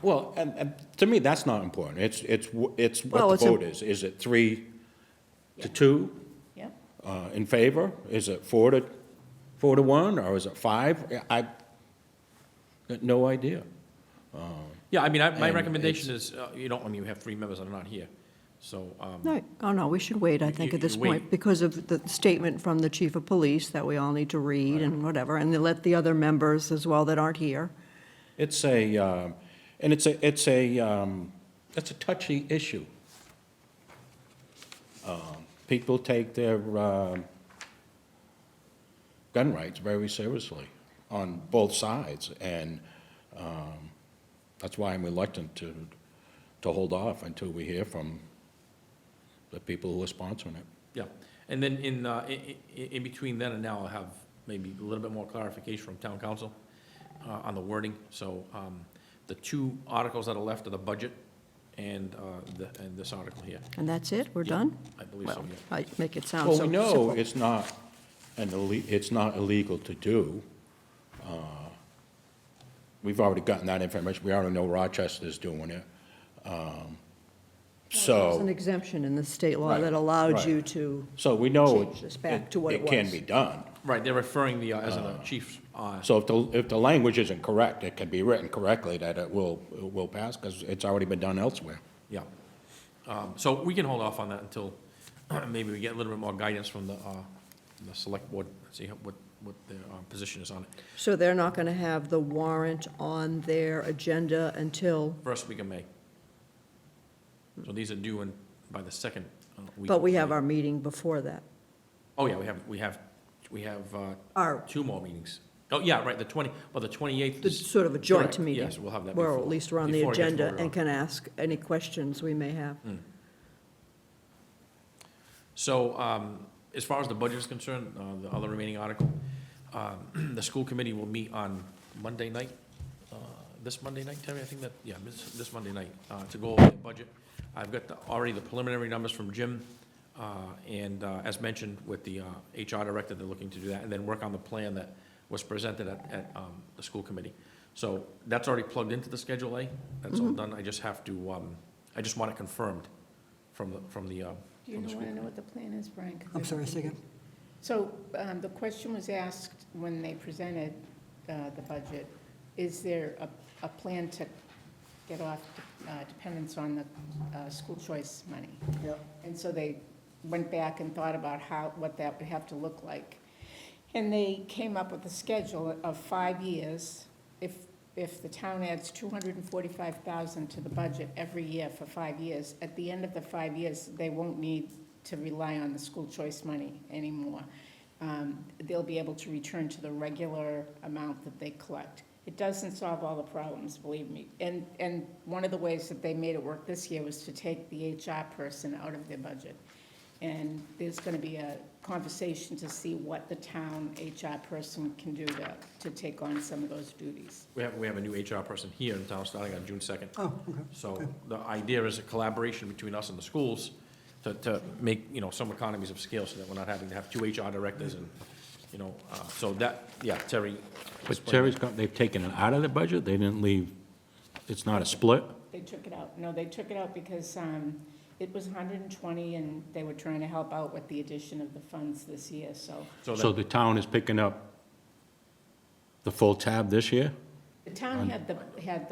Well, and to me, that's not important. It's Well, what the it's a- vote is. Is it 3-2 Yep. in favor? Is it 4-1, or is it 5? I got no idea. yeah, I mean, my And recommendation is, you don't, I mean, we have 3 members that are not here, so, No, oh, no, we should wait, I think, at this You wait. point, because of the statement from the chief of police that we all need to read and whatever, and then let the other members as well that aren't here. It's and it's a touchy issue. People take their gun rights very seriously on both sides, and that's why I'm reluctant to hold off until we hear from the people who are sponsoring it. yeah. And then in between then and now, I'll have maybe a little bit more clarification from town council on the wording. So, the 2 articles that are left are the budget and this article here. And that's it? We're Yeah, done? I believe so, Well, yeah. I make it sound Well, so we know simple. it's not it's not illegal to do. We've already gotten that information. We already know Rochester's doing it. There's So, an exemption in the state law Right, that allowed right. you to, so we know change this back to what it it can was. be done. Right, they're referring the, as in the chief's, So if the language isn't correct, it can be written correctly that it will pass, because it's already been done elsewhere. yeah. So we can hold off on that until maybe we get a little bit more guidance from the select board, see what their position is on it. so they're not going to have the warrant on their agenda until, First week of May. So these are due in, by the second week. but of we May. have our meeting before that. Oh, yeah, we have Our, 2 more meetings. Oh, yeah, right, the 28th the is. sort of a joint correct, meeting. Yes, we'll have that Where before. at least we're on the before it gets agenda voted and on. can ask any questions we may have. So, as far as the budget is concerned, the other remaining article, the school committee will meet on Monday night, this Monday night, Terry, I think that, yeah, this Monday night, to go over the budget. I've got already the preliminary numbers from Jim, and as mentioned with the HR director, they're looking to do that, and then work on the plan that was presented at the school committee. So that's already plugged into the Schedule A, that's all done, I just have to, I just want it confirmed from the, Do you from the want school. to know what the plan is, Brian? 'Cause I'm I sorry, don't say think again? So the question was asked when they presented the budget, is there a plan to get off dependence on the school choice money? Yep. And so they went back and thought about what that would have to look like. And they came up with a schedule of 5 years. If the town adds $245,000 to the budget every year for 5 years, at the end of the 5 years, they won't need to rely on the school choice money anymore. They'll be able to return to the regular amount that they collect. It doesn't solve all the problems, believe me. And one of the ways that they made it work this year was to take the HR person out of their budget. And there's going to be a conversation to see what the town HR person can do to take on some of those duties. We have a new HR person here in town starting on June 2nd. Oh, okay. So the idea is a collaboration between us and the schools to make, some economies of scale so that we're not having to have 2 HR directors and, so that, yeah, Terry. But explained Terry's, they've taken it out of the budget? They didn't leave, it's not a split? They took it out. No, they took it out because it was 120, and they were trying to help out with the addition of the funds this year, so. So So that, the town is picking up the full tab this year? The town had the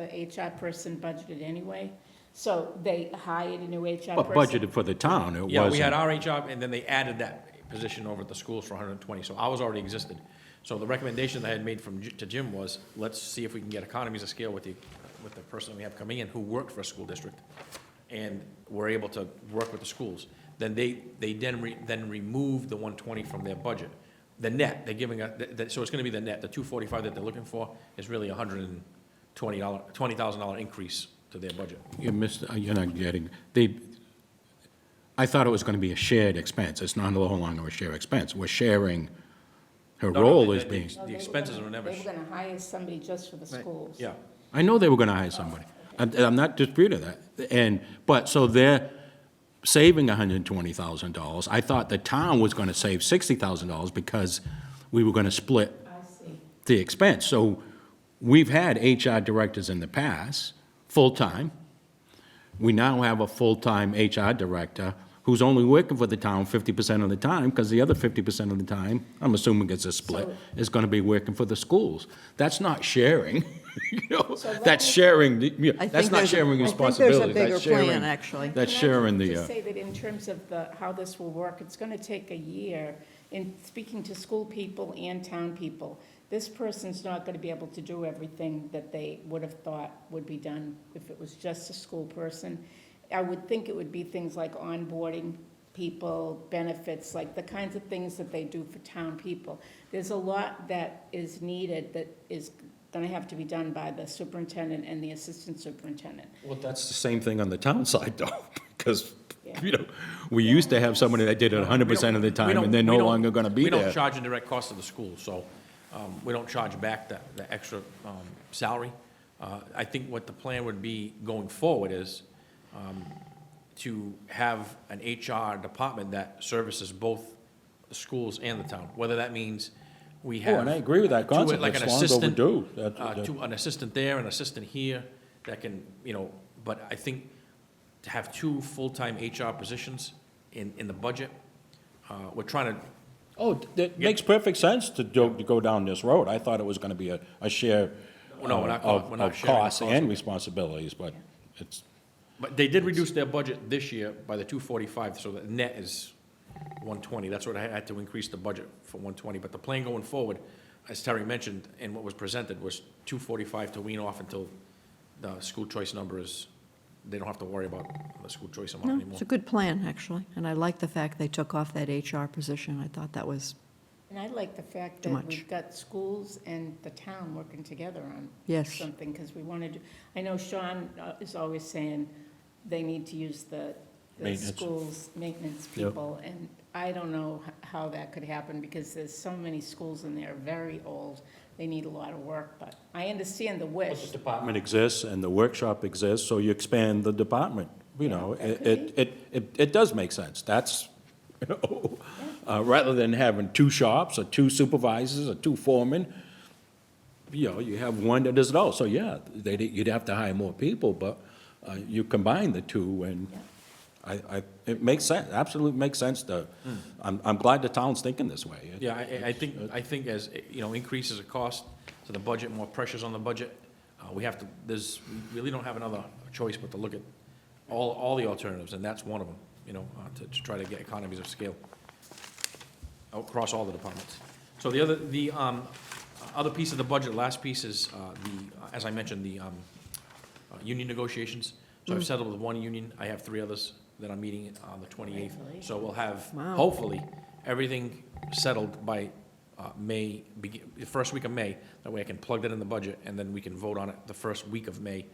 HR person budgeted anyway, so they hired a new HR person. But budgeted for the town, it wasn't. yeah, we had our HR, and then they added that position over at the schools for 120, so ours already existed. So the recommendation I had made to Jim was, let's see if we can get economies of scale with the person we have coming in who worked for a school district, and we're able to work with the schools. Then they then remove the 120 from their budget. The net, they're giving so it's gonna be the net, the 245 that they're looking for is really $20,000 increase to their budget. You're not getting, I thought it was gonna be a shared expense. It's not no longer a shared expense. We're sharing, her No, role the- is the- being, No, The expenses were never, They were gonna hire somebody just for the schools. yeah. I know they were gonna hire somebody. I'm not disputing that. But, so they're saving $120,000. I thought the town was gonna save $60,000 because we were gonna split I see. the expense. So we've had HR directors in the past, full-time. We now have a full-time HR director who's only working for the town 50% of the time, because the other 50% of the time, I'm assuming it's a split, is gonna be working for the schools. That's not sharing, So let that's me- sharing, I that's think not there's sharing I think responsibility. there's a bigger That's sharing- plan, actually. That's Can I sharing the, just say that in terms of how this will work, it's going to take a year. In speaking to school people and town people, this person's not going to be able to do everything that they would have thought would be done if it was just a school person. I would think it would be things like onboarding people, benefits, like the kinds of things that they do for town people. There's a lot that is needed that is going to have to be done by the superintendent and the assistant superintendent. Well, that's the same thing on the town side, though, because, Yeah. we used to have somebody that did it 100% of the We time, don't- and they're we no don't- longer gonna be We don't there. charge a direct cost to the school, so we don't charge back the extra salary. I think what the plan would be going forward is to have an HR department that services both the schools and the town, whether that means we have. Oh, and I agree with that concept. Like It's an long assistant, overdue. That- to an assistant there, an assistant here, that can, but I think to have 2 full-time HR positions in the budget, we're trying to, Oh, it makes perfect sense to go down this road. I thought it was gonna be a share No, we're not we're of not sharing the costs cost. and responsibilities, but it's, but they did reduce their budget this year by the 245, so the net is 120. That's what I had to increase the budget for 120, but the plan going forward, as Terry mentioned, and what was presented, was 245 to wean off until the school choice number is, they don't have to worry about the school choice amount No, anymore. it's a good plan, actually, and I like the fact they took off that HR position. I thought that was, And I like the fact Too that much. we've got schools and the town working together on Yes. something, because we want to do, I know Sean is always saying they need to use the Maintenance. schools' maintenance Yep. people, and I don't know how that could happen, because there's so many schools in there, very old, they need a lot of work, but I understand the The wish. department exists and the workshop exists, so you expand the department, you know, that could it does make sense. That's, you know, rather than having two shops or two supervisors or two foremen, you know, you have one that does it all. So, yeah, you'd have to hire more people, but you combine the two, and it makes sense, absolutely makes sense to, I'm glad the town's thinking this way. Yeah, I think as, you know, increases of cost to the budget, more pressures on the budget, we have to, we really don't have another choice but to look at all the alternatives, and that's one of them, you know, to try to get economies of scale across all the departments. So the other piece of the budget, last piece is as I mentioned, the union negotiations. So I've settled with one union, I have 3 others that I'm meeting on the 28th. So we'll have, Wow. hopefully, everything settled by the first week of May. That way I can plug that in the budget, and then we can vote on it the first week of May,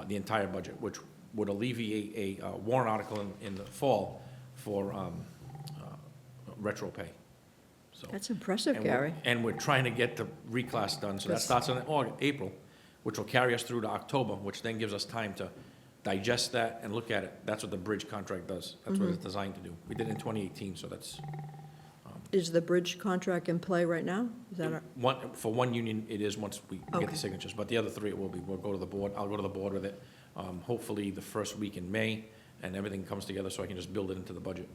the entire budget, which would alleviate a warrant article in the fall for retro pay. So. That's impressive, And Gary. we're trying to get the reclass done, so that starts in April, which will carry us through to October, which then gives us time to digest that and look at it. That's what the bridge contract does. That's what it's designed to do. We did it in 2018, so that's, Is the bridge contract in play right now? Is that, for one union, it is once we get Okay. the signatures, but the other 3 it will be. We'll go to the board, I'll go to the board with it, hopefully the first week in May, and everything comes together so I can just build it into the budget.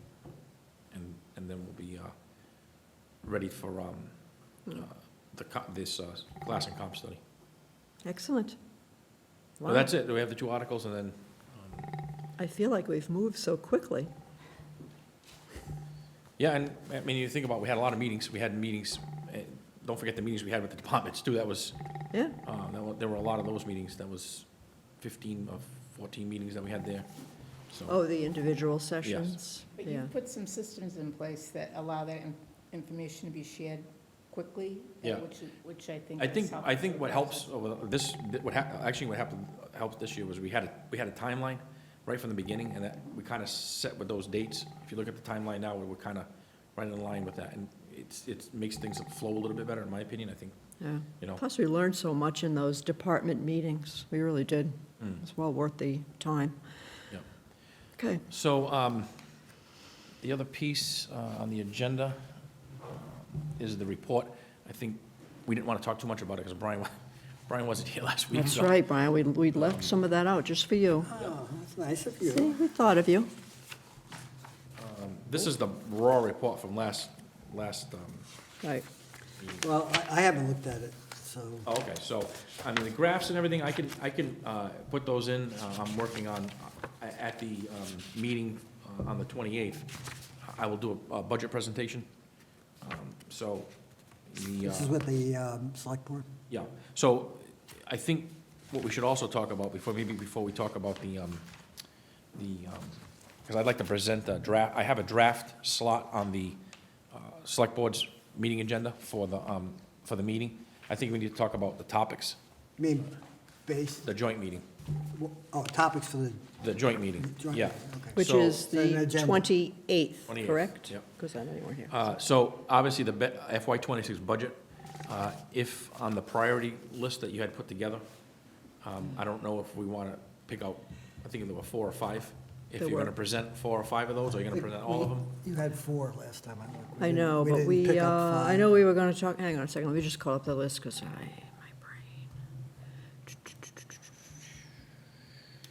And then we'll be ready for this class and comp study. excellent. So Wow. that's it. We have the 2 articles, and then, I feel like we've moved so quickly. yeah, and, I mean, you think about, we had a lot of meetings. We had meetings, don't forget the meetings we had with the departments, too. That was, Yeah, there were a lot of those meetings. That was 15 or 14 meetings that we had there, so. oh, the individual sessions, But yeah. you put some systems in place that allow that information to be shared quickly, Yeah. which I think I is think, helpful I think for what the helps process. over this, actually what helped this year was we had a timeline right from the beginning, and that we kind of set with those dates. If you look at the timeline now, we're kind of right in line with that, and it makes things flow a little bit better, in my opinion, I think, Yeah. you know. Plus, we learned so much in those department meetings. We really did. It's well worth the time. Yeah. Okay. So, the other piece on the agenda is the report. I think we didn't want to talk too much about it because Brian wasn't here last week. That's so- right, Brian. We left some of that out just for you. Oh, that's nice of See, you. we thought of you. This is the raw report from last, Right. Well, I haven't looked at it, so, oh, okay, so, I mean, the graphs and everything, I can put those in. I'm working on, at the meeting on the 28th, I will do a budget presentation. So, this is with the select board? yeah, so I think what we should also talk about before we talk about because I'd like to present a draft, I have a draft slot on the select board's meeting agenda for the meeting. I think we need to talk about the topics, You mean base, the joint meeting, topics for the joint meeting, joint? yeah. Okay. Which So- is So an the agenda. 28th, 28th, correct? yep. Because I know you weren't here. So obviously, the FY '26 budget, if on the priority list that you had put together, I don't know if we want to pick out, I think there were 4 or 5. If There you're going were. to present 4 or 5 of those, are you going to present all of them? You had 4 last time I looked. I know, but didn't we, pick up I 5. know we were going to talk, hang on a second, let me just call up the list because my brain.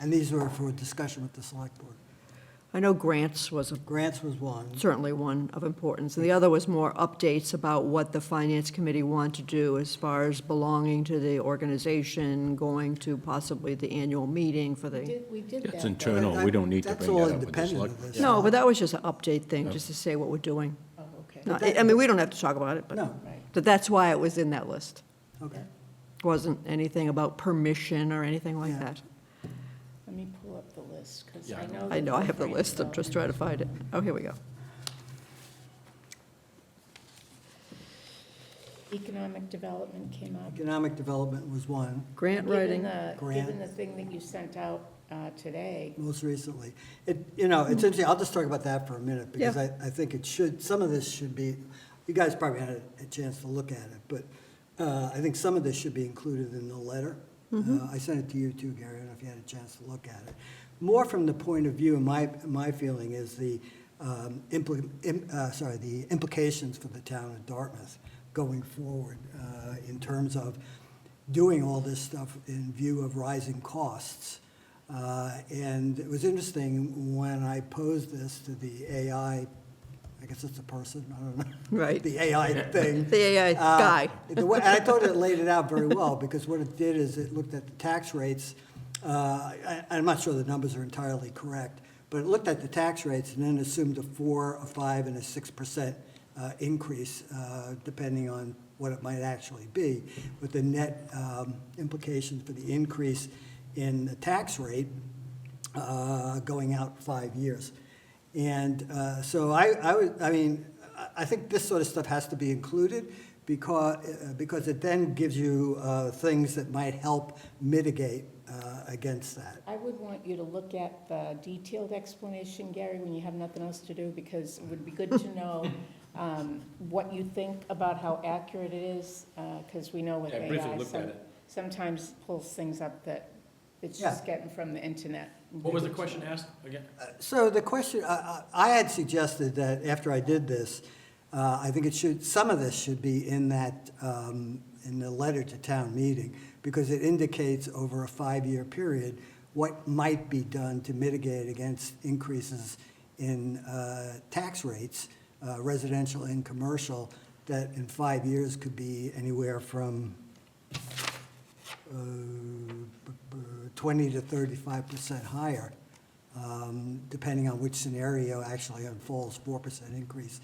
And these were for discussion with the select board. I know grants was Grants was one. certainly one of importance, and the other was more updates about what the Finance Committee want to do as far as belonging to the organization, going to possibly the annual meeting for the, We did that. It's though. internal, we don't need to That's bring all that up with the independent select. of this. no, but that was just an update thing, just to say what we're doing. Oh, okay. No, I mean, we don't have to talk about it, but, No, Right. but that's why it was in that list. okay. Wasn't anything about permission or anything like Yeah. that. Let me pull up the list, because Yeah. I know. I know, I have the that list, I'm just trying to find it. Oh, here we go. Economic development came up. Economic development was one, Grant Given writing, the- Grant. Given the thing that you sent out today, most recently. It's interesting, I'll just talk about that for a minute, because Yeah. I think it should, some of this should be, you guys probably had a chance to look at it, but I think some of this should be included in the letter. I sent it to you too, Gary, I don't know if you had a chance to look at it. More from the point of view, my feeling is the the implications for the town of Dartmouth going forward in terms of doing all this stuff in view of rising costs. And it was interesting when I posed this to the AI, I guess it's a person, I don't know. Right. The AI thing. The AI guy. And I thought it laid it out very well, because what it did is it looked at the tax rates. I'm not sure the numbers are entirely correct, but it looked at the tax rates and then assumed a 4, a 5, and a 6% increase, depending on what it might actually be, with the net implications for the increase in the tax rate going out 5 years. And so I think this sort of stuff has to be included because it then gives you things that might help mitigate against that. I would want you to look at the detailed explanation, Gary, when you have nothing else to do, because it would be good to know what you think about how accurate it is, because we know with Yeah, I briefly AI, looked at it. sometimes pulls things up that it's Yeah. just getting from the internet. What was the question asked again? So the question, I had suggested that after I did this, I think some of this should be in that, in the letter to town meeting, because it indicates over a 5-year period what might be done to mitigate against increases in tax rates, residential and commercial, that in 5 years could be anywhere from 20 to 35% higher, depending on which scenario actually unfolds, 4% increase,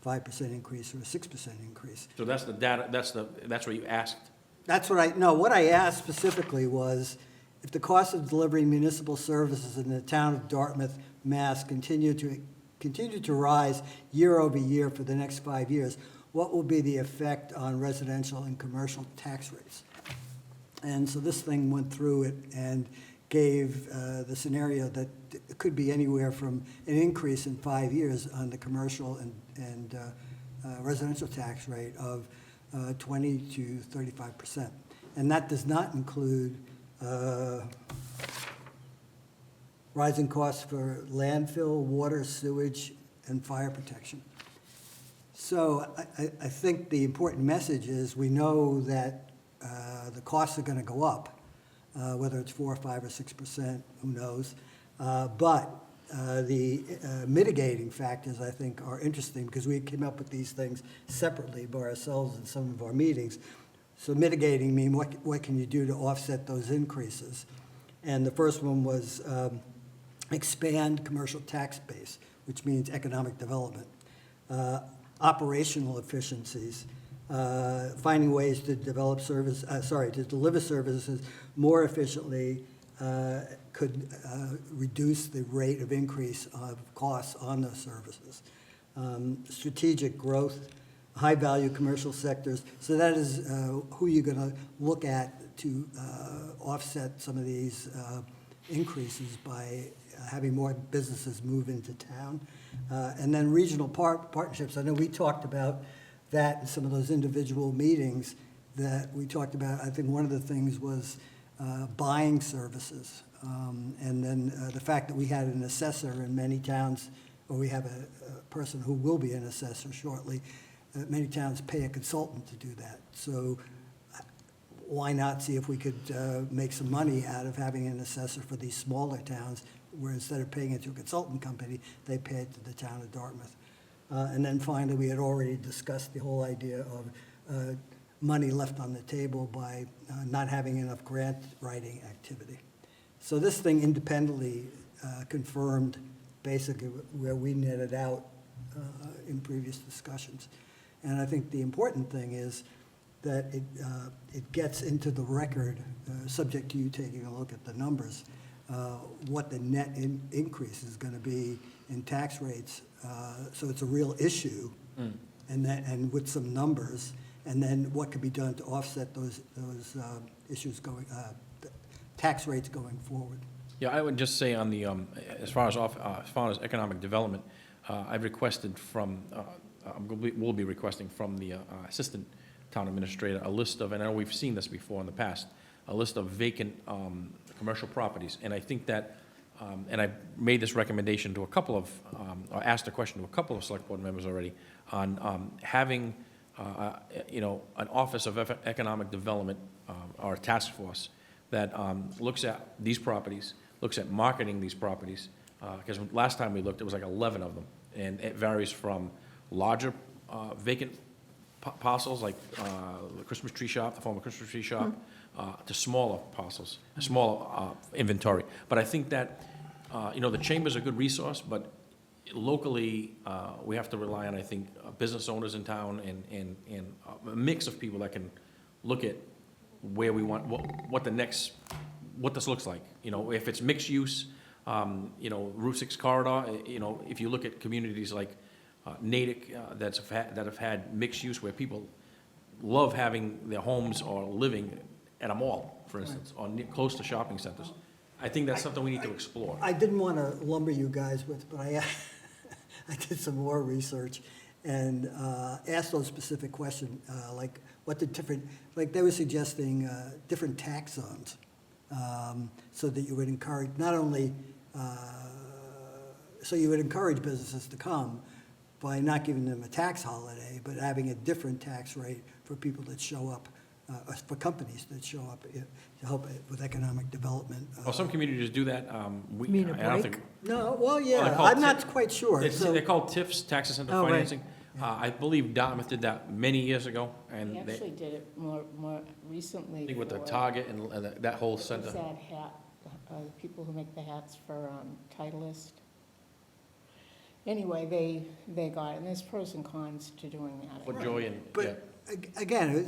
5% increase, or a 6% increase. So that's the data, that's what you asked? That's what I asked specifically was, if the cost of delivering municipal services in the town of Dartmouth, Mass. continue to rise year over year for the next 5 years, what will be the effect on residential and commercial tax rates? And so this thing went through it and gave the scenario that it could be anywhere from an increase in 5 years on the commercial and residential tax rate of 20 to 35%. And that does not include rising costs for landfill, water, sewage, and fire protection. So I think the important message is we know that the costs are going to go up, whether it's 4 or 5 or 6%, who knows. But the mitigating factors, I think, are interesting because we came up with these things separately by ourselves in some of our meetings. So mitigating mean what can you do to offset those increases? And the first one was expand commercial tax base, which means economic development, operational efficiencies, finding ways to deliver services more efficiently could reduce the rate of increase of costs on those services. Strategic growth, high-value commercial sectors. So that is who you're going to look at to offset some of these increases by having more businesses move into town. And then regional partnerships. I know we talked about that in some of those individual meetings that we talked about. I think one of the things was buying services. And then the fact that we had an assessor in many towns, or we have a person who will be an assessor shortly, many towns pay a consultant to do that. So why not see if we could make some money out of having an assessor for these smaller towns, where instead of paying it to a consultant company, they pay it to the town of Dartmouth. And then finally, we had already discussed the whole idea of money left on the table by not having enough grant writing activity. So this thing independently confirmed basically where we netted out in previous discussions. And I think the important thing is that it gets into the record, subject to you taking a look at the numbers, what the net increase is going to be in tax rates. So it's a real issue, and with some numbers, and then what can be done to offset those issues tax rates going forward. Yeah, I would just say on the, as far as economic development, I've requested from, we'll be requesting from the Assistant town administrator, a list of, and I know we've seen this before in the past, a list of vacant commercial properties. And I think that, and I made this recommendation to a couple of, or asked a question to a couple of select board members already, on having, an Office of Economic Development, or a task force that looks at these properties, looks at marketing these properties, because last time we looked, it was like 11 of them. And it varies from larger vacant parcels, like the Christmas tree shop, the former Christmas tree shop, to smaller parcels, a smaller inventory. But I think that, the chamber's a good resource, but locally, we have to rely on, I think, business owners in town and a mix of people that can look at where we want, what this looks like. If it's mixed use, Route 6 corridor, if you look at communities like Natick that have had mixed use where people love having their homes or living at a mall, for instance, or close to shopping centers. I think that's something we need to explore. I didn't want to lumber you guys with, but I did some more research and asked those specific questions, like what the different, like they were suggesting different tax zones, so that you would encourage, not only, so you would encourage businesses to come by not giving them a tax holiday, but having a different tax rate for people that show up, for companies that show up to help with economic development. Well, some communities do that. You mean a I don't break? think- No, well, Well, yeah, they're called I'm not TIF. quite sure. So- They're called TIFs, tax incentive Oh, right. financing. I believe Dartmouth did that many years ago, and We they, actually did it more recently. I think with the for- Target and that whole What's center. that hat, the people who make the hats for Titleist? Anyway, they got it, and there's pros and cons to doing that. For Joy and, yeah. But again,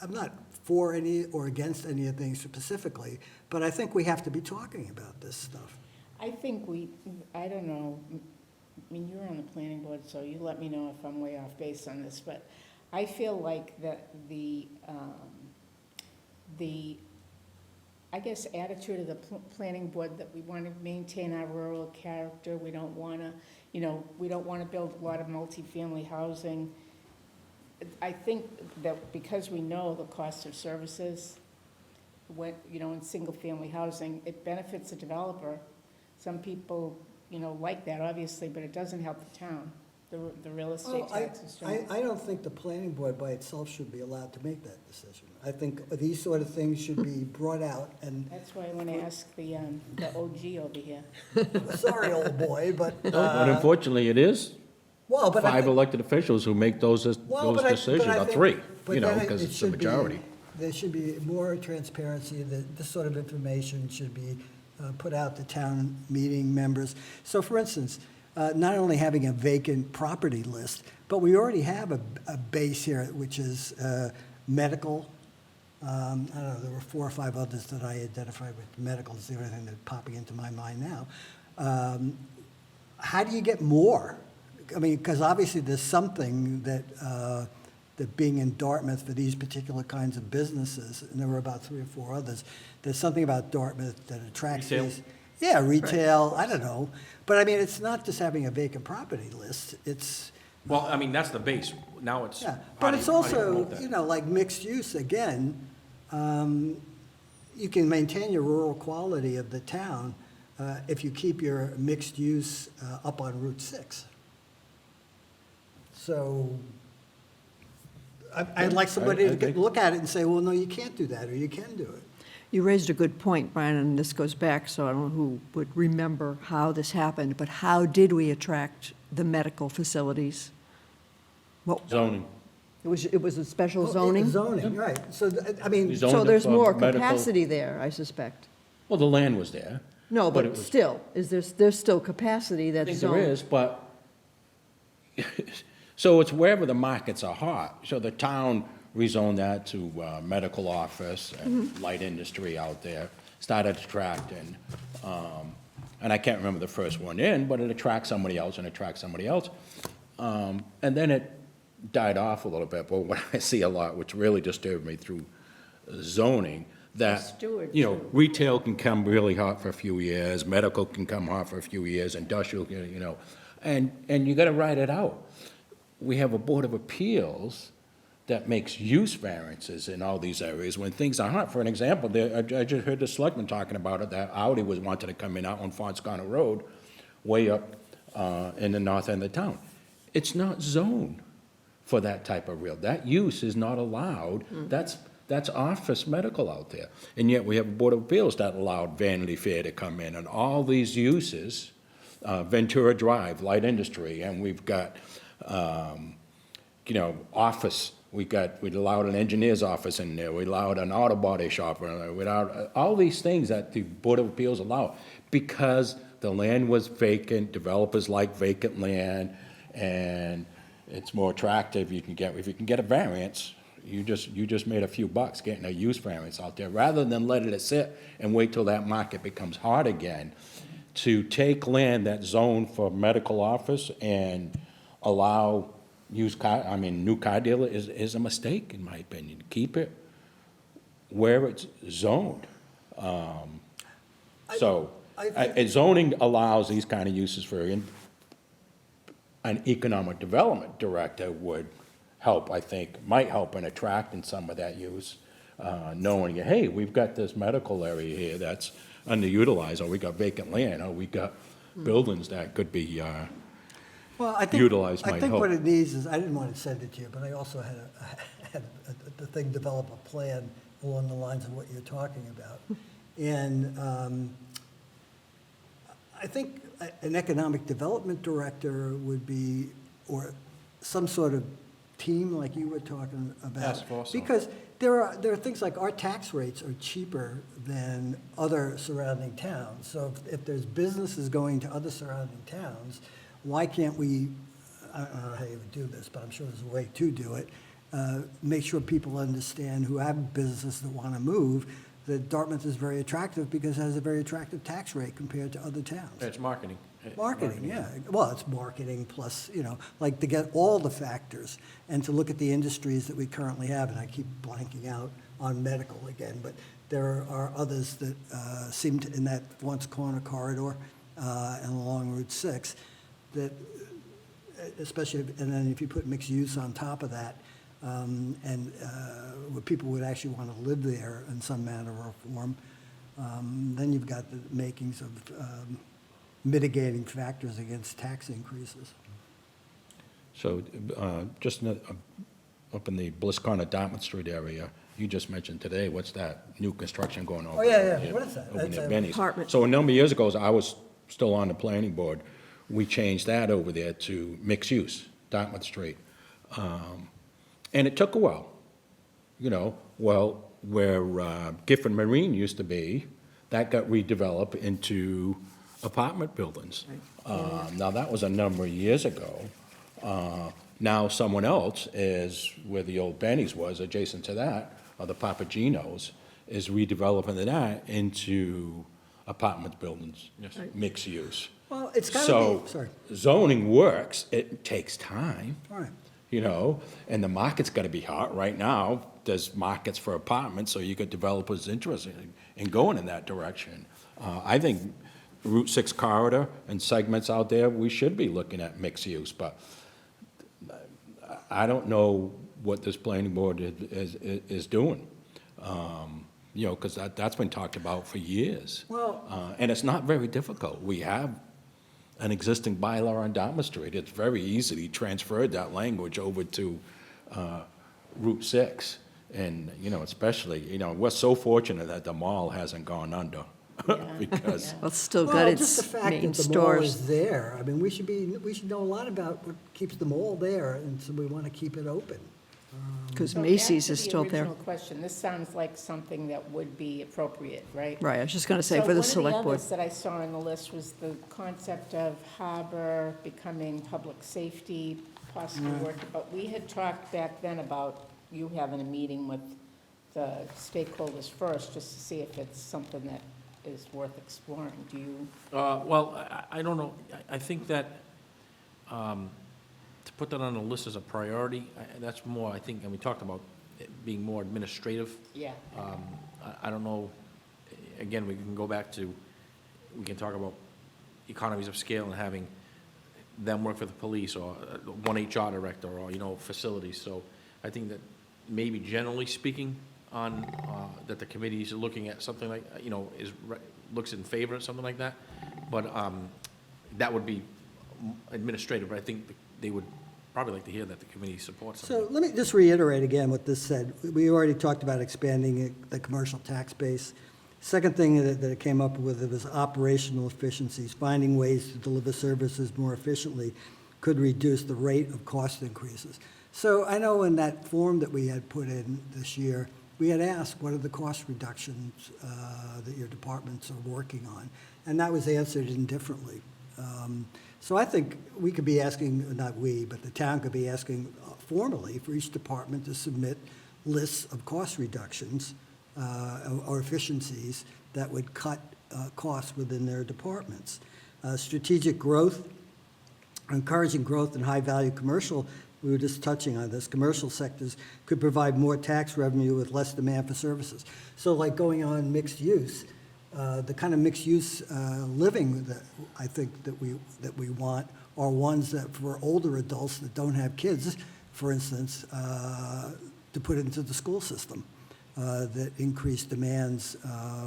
I'm not for any or against any of things specifically, but I think we have to be talking about this stuff. I think I don't know, I mean, you're on the planning board, so you let me know if I'm way off base on this, but I feel like that the I guess, attitude of the planning board that we want to maintain our rural character, we don't want to, we don't want to build a lot of multifamily housing. I think that because we know the cost of services, when, in single-family housing, it benefits the developer. Some people, like that, obviously, but it doesn't help the town. The real estate Well, taxes don't. I don't think the planning board by itself should be allowed to make that decision. I think these sort of things should be brought out and, That's why I want to ask the OG over here. sorry, old boy, but, But unfortunately, it is well, but I five think. elected officials who make those Well, but decisions, I or think- three, but then because it it's the should be- majority. There should be more transparency, that this sort of information should be put out to town meeting members. So for instance, not only having a vacant property list, but we already have a base here, which is medical. I don't know, there were 4 or 5 others that I identified with. Medical is the only thing that's popping into my mind now. How do you get more? I mean, because obviously there's something that being in Dartmouth for these particular kinds of businesses, and there were about 3 or 4 others, there's something about Dartmouth that attracts Retail? these. Yeah, retail, I don't know. But I mean, it's not just having a vacant property list, it's, Well, I mean, that's the base. Now it's. yeah. how But do it's you- how do you also, promote that? like mixed use, again, you can maintain your rural quality of the town if you keep your mixed use up on Route 6. So I'd like somebody I to think- look at it and say, well, no, you can't do that, or you can do it. You raised a good point, Brian, and this goes back, so I don't know who would remember how this happened, but how did we attract the medical facilities? Well, Zoning. it was a special Oh, zoning? Zoning, right. So, I mean, We So zoned it there's for more medical- capacity there, I suspect. Well, the land was there. No, it but was- still, there's still capacity I that's think zoned? there is, but, so it's wherever the markets are hot. So the town rezoned that to medical office and light industry out there, started attracting, and I can't remember the first one in, but it attracts somebody else and attracts somebody else. And then it died off a little bit, but what I see a lot, which really disturbed me through zoning, that, Steward, you know, too. retail can come really hot for a few years, medical can come hot for a few years, industrial, and you gotta ride it out. We have a Board of Appeals that makes use variances in all these areas when things are hot. For an example, I just heard the selectman talking about it, that Audi was wanting to come in out on Fons Connor Road, way up in the north end of town. It's not zoned for that type of real. That use is not allowed. That's office medical out there. And yet we have a Board of Appeals that allowed Vanity Fair to come in and all these uses, Ventura Drive, light industry, and we've got, office. We allowed an engineer's office in there. We allowed an auto body shop. We allowed all these things that the Board of Appeals allow because the land was vacant. Developers like vacant land, and it's more attractive. If you can get a variance, you just made a few bucks getting a use variance out there, rather than letting it sit and wait till that market becomes hard again. To take land that's zoned for medical office and allow new car dealer is a mistake, in my opinion. Keep it where it's zoned. Zoning allows these kind of uses for an economic development director would help, I think, might help in attracting some of that use, knowing, hey, we've got this medical area here that's underutilized, or we got vacant land, or we got buildings that could be Well, I think, utilized I might think help. what it needs is, I didn't want to send it to you, but I also had the thing develop a plan along the lines of what you're talking about. And I think an economic development director would be, or some sort of team like you were talking about. Task force. Because there are things like our tax rates are cheaper than other surrounding towns. So if there's businesses going to other surrounding towns, why can't we, I don't know how you would do this, but I'm sure there's a way to do it, make sure people understand who have businesses that want to move, that Dartmouth is very attractive because it has a very attractive tax rate compared to other towns. It's marketing. Marketing, yeah. Well, it's marketing plus, like to get all the factors and to look at the industries that we currently have. And I keep blanking out on medical again, but there are others that seem to, in that Once Corner corridor and along Route 6, that especially, and then if you put mixed use on top of that, and where people would actually want to live there in some manner or form, then you've got the makings of mitigating factors against tax increases. So just up in the Bliss Corner, Dartmouth Street area, you just mentioned today, what's that new construction going on? Oh, yeah. What is that? Over That's near a- Benny's. Apartment. So a number of years ago, I was still on the planning board, we changed that over there to mixed use, Dartmouth Street. And it took a while, where Gifford Marine used to be, that got redeveloped into apartment buildings. Now, that was a number of years ago. Now, someone else is, where the old Benny's was, adjacent to that, or the Papagenos, is redeveloping that into apartment buildings, Yes. mixed use. Well, it's got to So be, sorry, zoning works, it takes time, all right. And the market's got to be hot. Right now, there's markets for apartments, so you get developers interested in going in that direction. I think Route 6 corridor and segments out there, we should be looking at mixed use, but I don't know what this planning board is doing. Because that's been talked about for years. Well- And it's not very difficult. We have an existing bylaw on Dartmouth Street. It's very easily transferred that language over to Route 6. And, especially, we're so fortunate that the mall hasn't gone under because, Well, it's still got Well, just the its fact main that the mall stores. is there, I mean, we should know a lot about what keeps the mall there, and so we want to keep it open. Because So Macy's back is to the still there. original question, this sounds like something that would be appropriate, right? Right, I was just going to say, for the select So one board. of the others that I saw on the list was the concept of harbor becoming public safety, possibly working, but we had talked back then about you having a meeting with the stakeholders first, just to see if it's something that is worth exploring. Do you? Well, I don't know. I think that to put that on the list as a priority, that's more, I think, and we talked about it being more administrative. Yeah. I don't know, again, we can go back to, we can talk about economies of scale and having them work for the police or one HR director or, facilities. So I think that maybe generally speaking on, that the committees are looking at something like, looks in favor of something like that. But that would be administrative, but I think they would probably like to hear that the committee supports something. So let me just reiterate again what this said. We already talked about expanding the commercial tax base. Second thing that it came up with was operational efficiencies. Finding ways to deliver services more efficiently could reduce the rate of cost increases. So I know in that form that we had put in this year, we had asked, what are the cost reductions that your departments are working on? And that was answered indifferently. So I think we could be asking, not we, but the town could be asking formally for each department to submit lists of cost reductions or efficiencies that would cut costs within their departments. Strategic growth, encouraging growth in high-value commercial, we were just touching on this, commercial sectors could provide more tax revenue with less demand for services. So like going on mixed use, the kind of mixed-use living that I think that we want are ones that for older adults that don't have kids, for instance, to put into the school system that increase demands,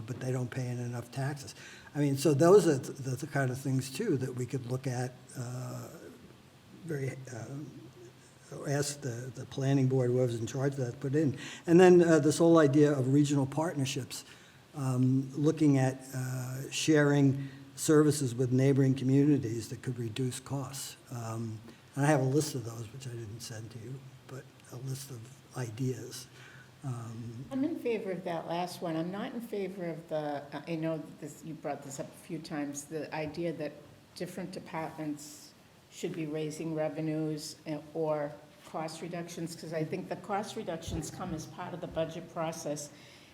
but they don't pay in enough taxes. I mean, so those are the kind of things, too, that we could look at or ask the planning board, whoever's in charge of that, to put in. And then this whole idea of regional partnerships, looking at sharing services with neighboring communities that could reduce costs. And I have a list of those, which I didn't send to you, but a list of ideas. I'm in favor of that last one. I'm not in favor of the, I know this, you brought this up a few times, the idea that different departments should be raising revenues or cost reductions, because I think the cost reductions come as part of the budget process.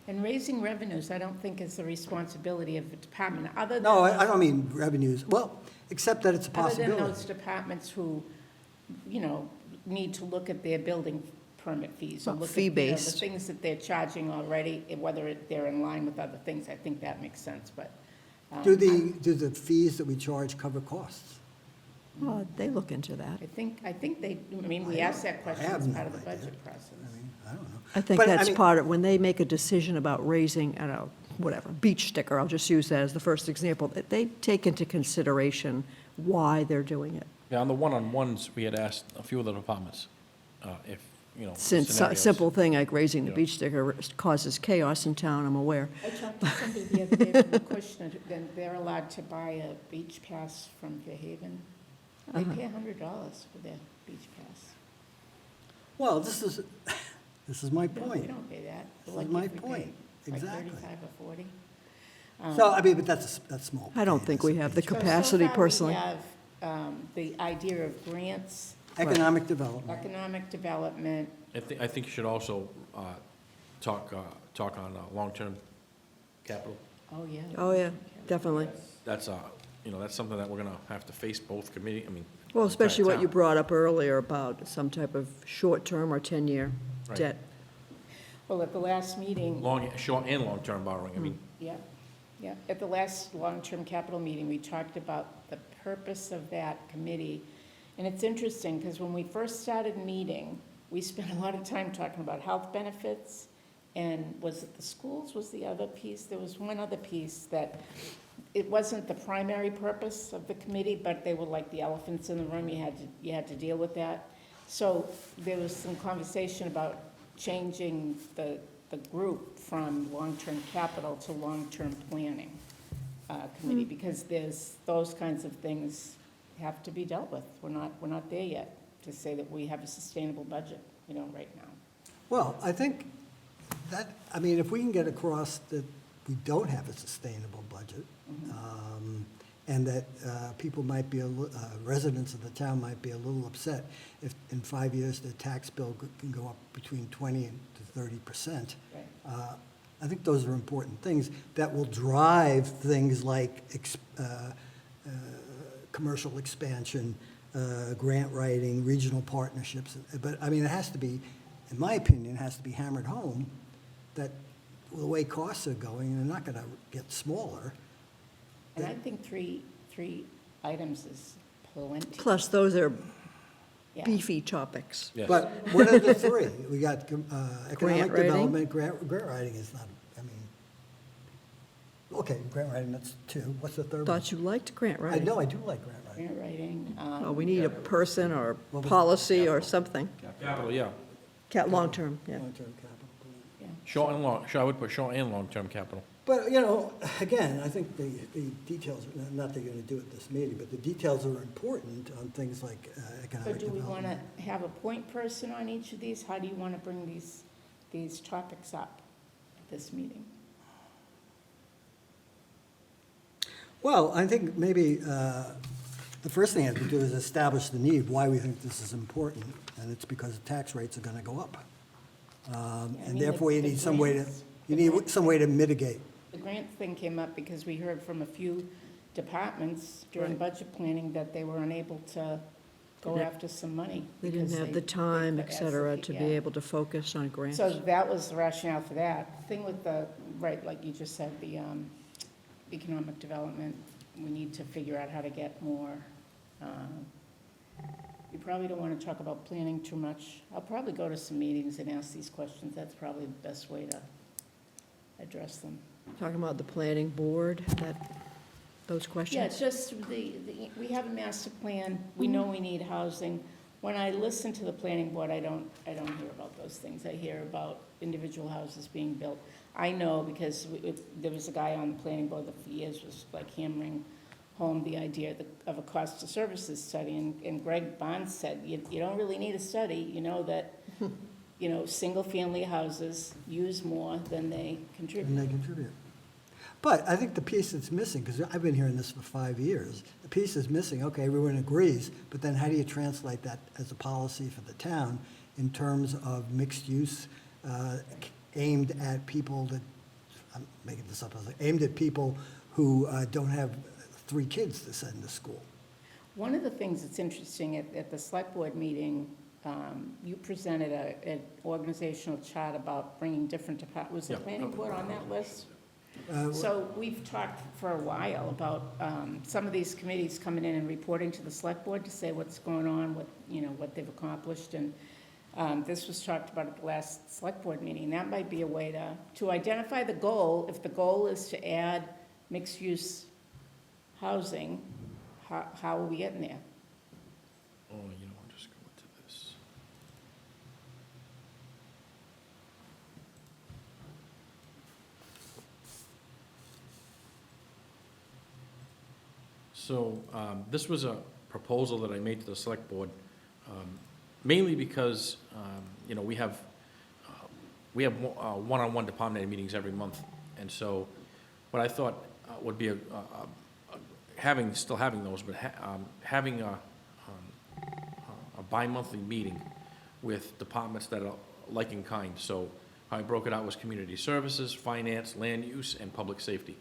And raising revenues, I don't think is the responsibility of the department, other than. No, I don't mean revenues, well, except that it's a Other than possibility. those departments who, need to look at their building permit fees. Or Well, look at, fee-based. the things that they're charging already, whether they're in line with other things, I think that makes sense, but. Do the fees that we charge cover costs? Oh, they look into that. I think they, we asked that question have as no part of the idea. budget process. I mean, I don't know. I think But, that's mean, part of, when they make a decision about raising, I don't know, whatever, beach sticker, I'll just use that as the first example, that they take into consideration why they're doing it. Yeah, on the one-on-ones, we had asked a few of the departments if, Since a scenarios. simple thing like raising the Yeah. beach sticker causes chaos in town, I'm aware. I talked to somebody the other day from Acushnet, then they're allowed to buy a beach pass from Fairhaven. They pay $100 for their beach pass. Well, this is my No, we point. don't pay that. This We're is lucky my if we pay point. like Exactly. 35 or 40. So, I mean, but that's small. I don't pay, think that's we a have the beach. capacity personally. So far, we have the idea of grants, Economic development. economic development. I think you should also talk on long-term capital. Oh, yeah. Oh, yeah, definitely. That's, that's something that we're going to have to face both committee, Well, especially what you town. brought up earlier about some type of short-term or 10-year Right. debt. Well, at the last meeting, short and long-term borrowing, yeah, at the last long-term capital meeting, we talked about the purpose of that committee. And it's interesting, because when we first started meeting, we spent a lot of time talking about health benefits, and was it the schools was the other piece? There was one other piece that, it wasn't the primary purpose of the committee, but they were like the elephants in the room, you had to deal with that. So there was some conversation about changing the group from long-term capital to long-term planning committee, because there's, those kinds of things have to be dealt with. We're not there yet to say that we have a sustainable budget, right now. Well, I think that, I mean, if we can get across that we don't have a sustainable budget, and that people might be, residents of the town might be a little upset if in 5 years the tax bill can go up between 20% to 30%. Right. I think those are important things that will drive things like commercial expansion, grant writing, regional partnerships. But, I mean, it has to be, in my opinion, it has to be hammered home that the way costs are going, they're not going to get smaller. And I think three items is plenty. Plus, those are Yeah. beefy topics. Yes. But what are the three? We got economic writing. development, grant writing is not, I mean, okay, grant writing, that's two. What's the third one? Thought you liked grant I writing. know, I do like grant writing. Grant writing, Oh, we need a person or What was- policy or something. Capital, yeah. Long-term, yeah. Long-term capital plan. yeah. Short and long, I would put short and long-term capital. But, you know, again, I think the details, not that you're going to do it this meeting, but the details are important on things like So economic do we want development. to have a point person on each of these? How do you want to bring these topics up at this meeting? Well, I think maybe the first thing I have to do is establish the need, why we think this is important, and it's because the tax rates are going to go up. Yeah, I And mean, therefore, you the need some way to, grants- you the need grants some way to mitigate. The grant thing came up because we heard from a few departments during budget planning that they were unable to go Didn't- after some money. They didn't because have the they time, put et cetera, to yeah. be able to focus on grants. So that was the rationale for that. The thing with the, right, like you just said, the economic development, we need to figure out how to get more. You probably don't want to talk about planning too much. I'll probably go to some meetings and ask these questions. That's probably the best way to address them. Talking about the planning board, those Yeah, questions? it's just we have a master plan. We know we need housing. When I listen to the planning board, I don't hear about those things. I hear about individual houses being built. I know because there was a guy on the planning board that for years was like hammering home the idea of a cost of services study, and Greg Bond said, you don't really need a study, you know that, single-family houses use more than they And contribute. they contribute. But I think the piece that's missing, because I've been hearing this for 5 years, the piece that's missing, okay, everyone agrees, but then how do you translate that as a policy for the town in terms of mixed use aimed at people that, I'm making this up, aimed at people who don't have 3 kids to send to school? One of the things that's interesting at the select board meeting, you presented an organizational chart about bringing different departments. Was the Yeah. planning board on that list? Uh, So we've talked for a while about some of these committees coming in and reporting to the select board to say what's going on, what they've accomplished. And this was talked about at the last select board meeting. That might be a way to identify the goal. If the goal is to add mixed-use housing, how are we getting there? Oh, I'll just go into this. So, this was a proposal that I made to the select board, mainly because, we have one-on-one department head meetings every month. And so, what I thought would be still having those, but having a bi-monthly meeting with departments that are like in kind. So how I broke it out was community services, finance, land use, and public safety.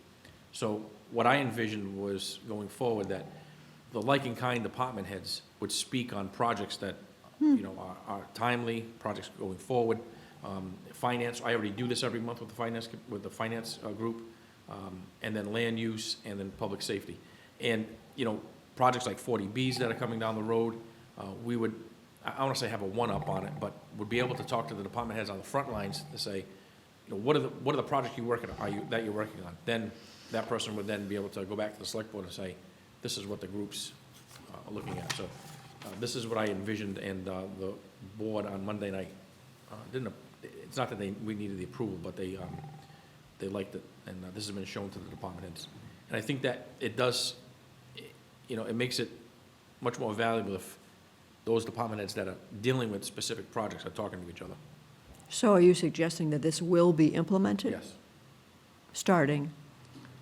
So what I envisioned was going forward that the like in kind department heads would speak on projects that, are timely, projects going forward. Finance, I already do this every month with the finance group, and then land use, and then public safety. And, projects like 40Bs that are coming down the road, we would, I don't want to say have a one-up on it, but would be able to talk to the department heads on the front lines to say, what are the projects you're working on, that you're working on? Then that person would then be able to go back to the select board and say, this is what the group's are looking at. So this is what I envisioned, and the board on Monday night it's not that we needed the approval, but they liked it, and this has been shown to the department heads. And I think that it does, it makes it much more valuable if those department heads that are dealing with specific projects are talking to each other. So are you suggesting that this will be implemented? Yes. Starting?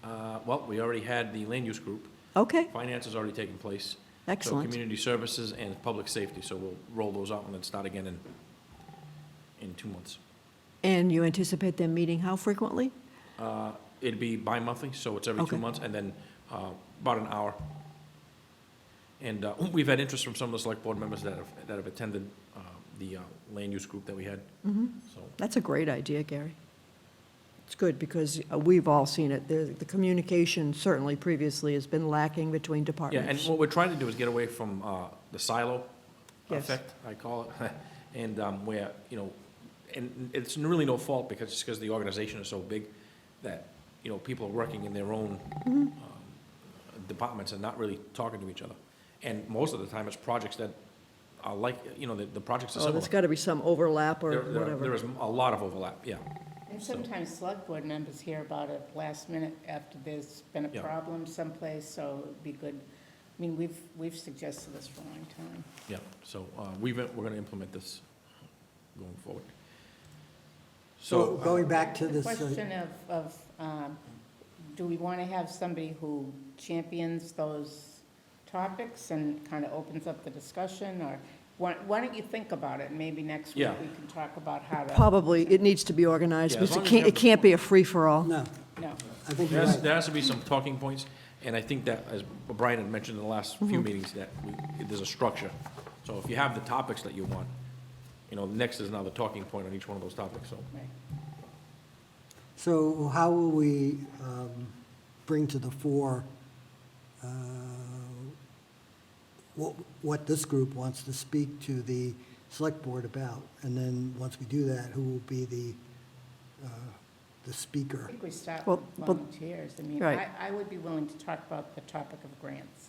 Well, we already had the land use group. Okay, Finance has already taken place. excellent. So community services and public safety, so we'll roll those out and then start again in 2 months. And you anticipate them meeting how frequently? It'd be bi-monthly, so it's every 2 Okay. months, and then about an hour. And we've had interest from some of the select board members that have attended the land use group that we had. So, That's a great idea, Gary. It's good, because we've all seen it. The communication certainly previously has been lacking between yeah, and departments. what we're trying to do is get away from the silo Yes. effect, I call it, and where, you know, and it's really no fault, because it's because the organization is so big that, you know, people are working in their own departments and not really talking to each other. And most of the time, it's projects that are like, you know, the projects are Oh, similar. there's got to be some overlap or There whatever. is a lot of overlap, yeah. And sometimes select board members hear about it last minute after there's been a Yeah. problem someplace, so it'd be good. I mean, we've suggested this for a long time. Yeah, so we're going to implement this going forward. So So, going back to The this, question of, do we want to have somebody who champions those topics and kind of opens up the discussion, or why don't you think about it, and maybe next week Yeah. we can talk about how to, Probably, it needs to be organized, Yeah, as because long it as you can't, have it can't be a free-for-all. no, no. I think there you're has, right. there has to be some talking points, and I think that, as Brian had mentioned in the last few Mm-hmm. meetings, that there's a structure. So if you have the topics that you want, you know, next is another talking point on each one of those topics, so. Right. So how will we bring to the fore what this group wants to speak to the select board about? And then, once we do that, who will be the I speaker? think we start Well, with well, volunteers. I mean, right. I would be willing to talk about the topic of grants.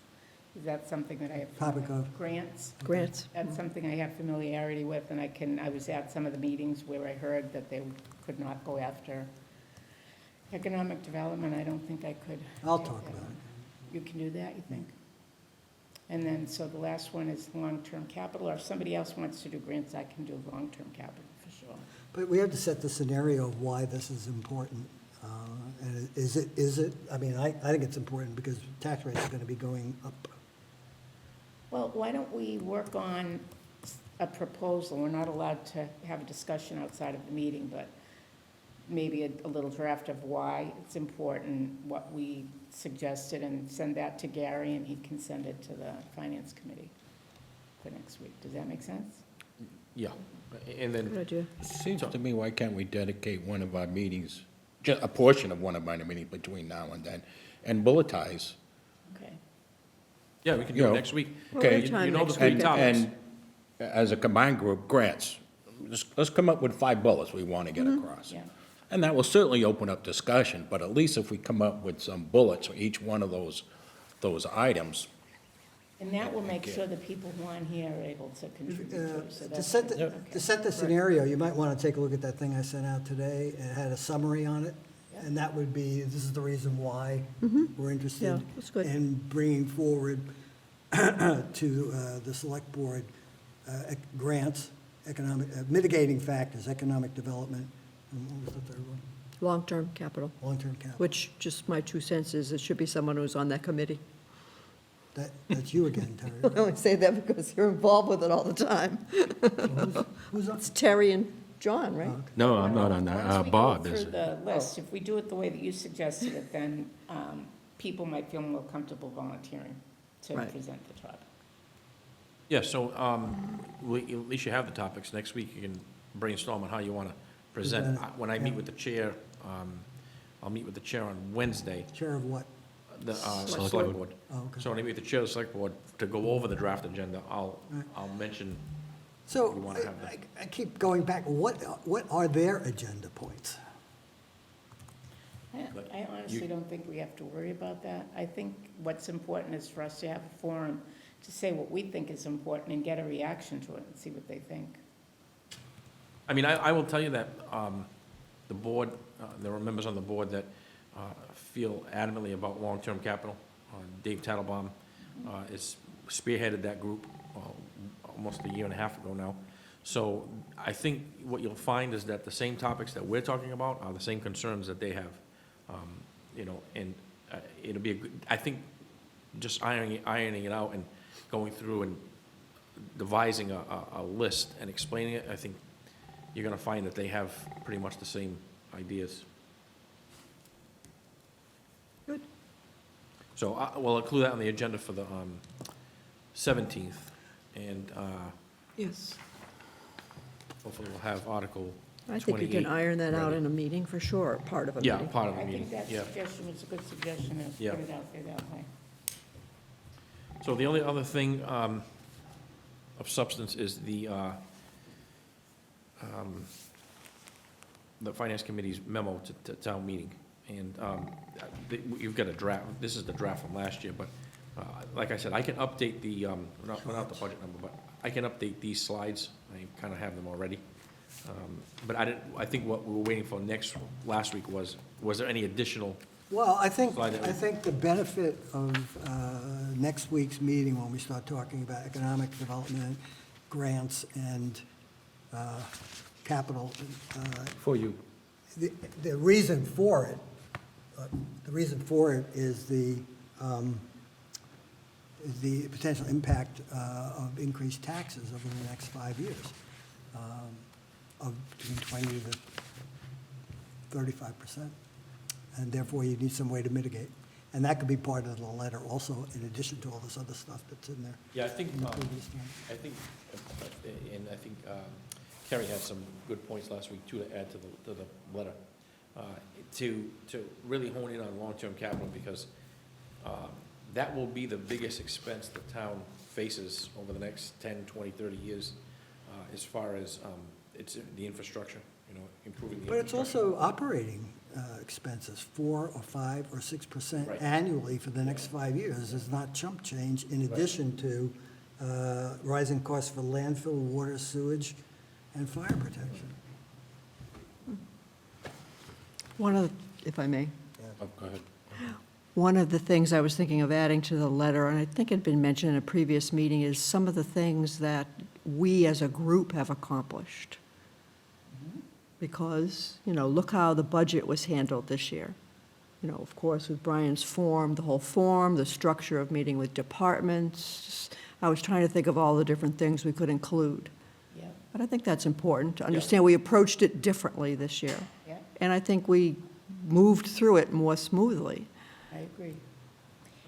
Is that something that I have? Topic of? Grants. Grants. That's something I have familiarity with, and I was at some of the meetings where I heard that they could not go after economic development. I don't think I could. I'll take talk that about on. You can do that, you think? And then, so the last one is long-term capital, or if somebody else wants to do grants, I can do long-term capital for sure. But we have to set the scenario of why this is important. And is it, I mean, I think it's important because tax rates are going to be going up. Well, why don't we work on a proposal? We're not allowed to have a discussion outside of the meeting, but maybe a little draft of why it's important, what we suggested, and send that to Gary, and he can send it to the Finance Committee for next week. Does that make sense? Yeah, and then, Good idea. Seems to me, why can't we dedicate one of our meetings, just a portion of one of our meetings between now and then, and bulletize? Okay. yeah, we can You do it know, next week. Well, we have You time know the next three week. topics. And as a combined group, grants, let's come up with 5 bullets we want to get across. Yeah. And that will certainly open up discussion, but at least if we come up with some bullets for each one of those items. And that will make sure the people who aren't here are able to contribute too, so To that's. set, okay. to set the scenario, you might want to take a look at that thing I sent out today. It had a summary on it, and that would be, this is the reason why we're Yeah, interested that's good. in bringing forward to the select board grants, economic, mitigating factors, economic development, and what was the third one? Long-term capital, Long-term capital. which, just my 2 cents is, it should be someone who's on that committee. That's you again, I Terry. only say that because you're involved with it all the time. Who's on? It's Terry and John, right? No, I'm not on that. Bob Once is. we go through the list, if we do it the way that you suggested it, then people might feel more comfortable volunteering to Right. present the topic. Yeah, so at least you have the topics. Next week, you can brainstorm on how you want to present. Present it, When I meet yeah. with the chair, I'll meet with the chair on Wednesday, Chair of what? the Select select board. board. Oh, okay. So when I meet with the chair of the select board to go over the draft agenda, I'll Right. mention, So You wanna have that. I keep going back, what are their agenda points? But I honestly don't think we have to worry about that. I think what's important is for us to have a forum to say what we think is important and get a reaction to it and see what they think. I mean, I will tell you that the board, there are members on the board that feel adamantly about long-term capital. Dave Tattlebaum has spearheaded that group almost a year and a half ago now. So I think what you'll find is that the same topics that we're talking about are the same concerns that they have. You know, and it'll be a good, I think, just ironing it out and going through and devising a list and explaining it, I think you're gonna find that they have pretty much the same ideas. Good. So we'll include that on the agenda for the 17th, and Yes. hopefully we'll have Article I think you can 28 iron that out ready. in a meeting for sure, part of a Yeah, meeting. part of the I meeting, think that yeah. suggestion was a good suggestion, to Yeah. put it out there that way. So the only other thing substance is the Finance Committee's memo to town meeting. And you've got a draft, this is the draft from last year, but like I said, I can update the, not the budget number, but I can update these slides. I kind of have them already. But I think what we were waiting for last week was there any additional? Well, I think Slide that. the benefit of next week's meeting, when we start talking about economic development, grants, and capital, For you. the reason for it, is the potential impact of increased taxes over the next 5 years, of between 20 to 35%. And therefore, you need some way to mitigate. And that could be part of the letter also, in addition to all this other stuff that's in there. Yeah, I think, in the previous one. I think Kerry had some good points last week too to add to the letter. To really hone in on long-term capital, because that will be the biggest expense the town faces over the next 10, 20, 30 years, as far as it's the infrastructure, improving the infrastructure. But it's also operating expenses, 4 or 5 or 6% Right. annually for the next 5 years is not chump change, in addition to rising costs for landfill, water, sewage, and fire protection. If I may, Oh, go ahead. one of the things I was thinking of adding to the letter, and I think it had been mentioned in a previous meeting, is some of the things that we as a group have accomplished. Because, look how the budget was handled this year. Of course, with Brian's form, the whole form, the structure of meeting with departments. I was trying to think of all the different things we could include. Yeah, But I think that's important to understand we approached it differently this year. yeah, And I think we moved through it more smoothly. I agree.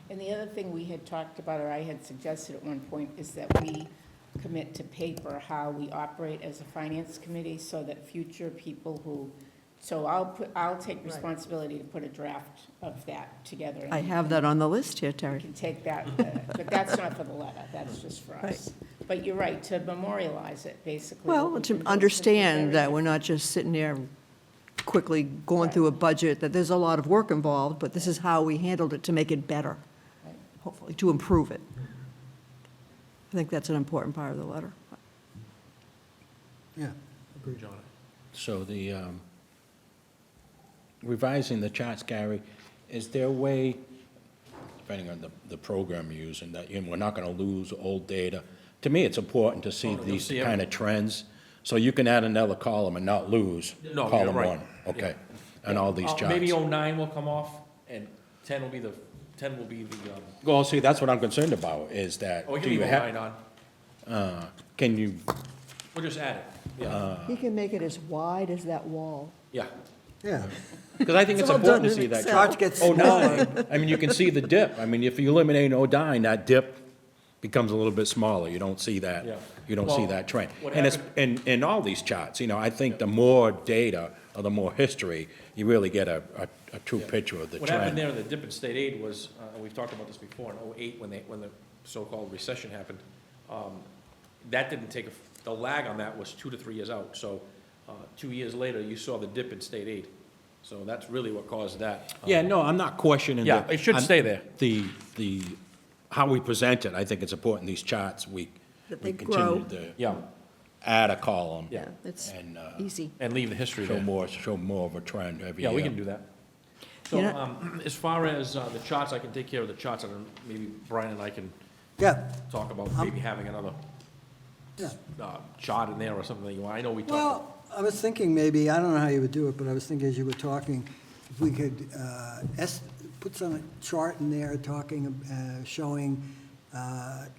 And the other thing we had talked about, or I had suggested at one point, is that we commit to paper how we operate as a finance committee, so that future people so I'll take responsibility to put a draft of that together. I have that on the list here, We Terry. can take that, but that's not for the letter, that's just for us. But you're right, to memorialize it, basically. what Well, we've to been doing, understand because that we're not just sitting there quickly going through a budget, that there's a lot of work involved, but this is how we handled it to make it better, Right. hopefully, to improve it. I think that's an important part of the letter. Yeah, agreed. John? So the, revising the charts, Gary, is there a way, depending on the program you're using, that we're not going to lose old data? To me, it's important to see Oh, no, you'll these see kind of trends, so you can add another column and not lose No, you're column right. one. Okay, and all these charts. Maybe 09 will come off, and 10 will be the, Well, see, that's what I'm concerned about, is that. oh, we do can you leave have- 09 on. Can you, We'll just add it, yeah, He can make it as wide as that wall. yeah. Yeah. because I think it's all important to done in see that. Excel. Charge gets Oh, smaller. 09, I mean, you can see the dip. I mean, if you eliminate 09, that dip becomes a little bit smaller. You don't see that, Yeah. you don't see Well, that trend. what And it's, happened- in all these charts, I think the more data or the more history, you really get a true picture of the What happened trend. there in the dip in state aid was, and we've talked about this before, in '08, when the so-called recession happened, that didn't take, the lag on that was 2 to 3 years out. So 2 years later, you saw the dip in state aid. So that's really what caused that. Yeah, no, I'm not questioning. Yeah, the- it should I'm- stay there. The, how we present it, I think it's important, these charts, we That we they continue grow. to Yeah, add a column. Yeah. It's And easy. and leave the history show there. more of a trend every year. Yeah, we can do that. So, You know- as far as the charts, I can take care of the charts, and maybe Brian and I can Yeah, talk about maybe having another yeah. chart in there or something that you want. I know we talked. Well, I was thinking maybe, I don't know how you would do it, but I was thinking as you were talking, if we could put some chart in there talking, showing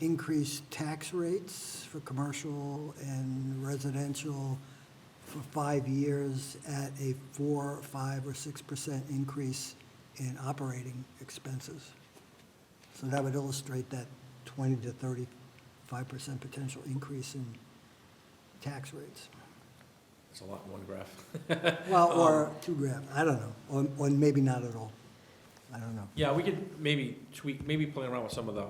increased tax rates for commercial and residential for 5 years at a 4, 5, or 6% increase in operating expenses. So that would illustrate that 20 to 35% potential increase in tax rates. It's a lot in one graph. Well, or 2 grand, I don't know, or maybe not at all. I don't know. Yeah, we could maybe tweak, maybe play around with some of the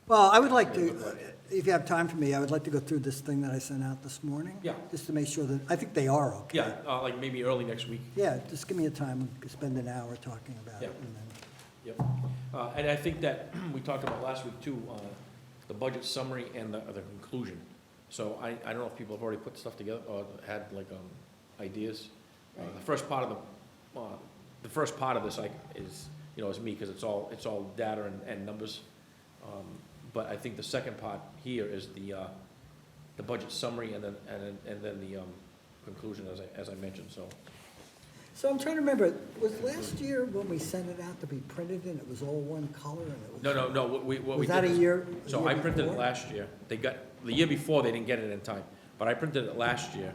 Well, I would like to, if you have time for me, I would like to go through this thing that I sent out this morning. Yeah. Just to make sure that, I think they are okay. Yeah, like maybe early next week. Yeah, just give me a time, we could spend an hour talking about it. Yeah. And then, Yep. And I think that, we talked about last week too, the budget summary and the conclusion. So I don't know if people have already put stuff together or had like, ideas. The first part of this is, is me, because it's all data and numbers. But I think the second part here is the budget summary and then the, conclusion as I mentioned, so. So I'm trying to remember, was last year when we sent it out to be printed and it was all one color and it was? No, what we Was did that a is- year? So I printed it before? last year. The year before, they didn't get it in time. But I printed it last year,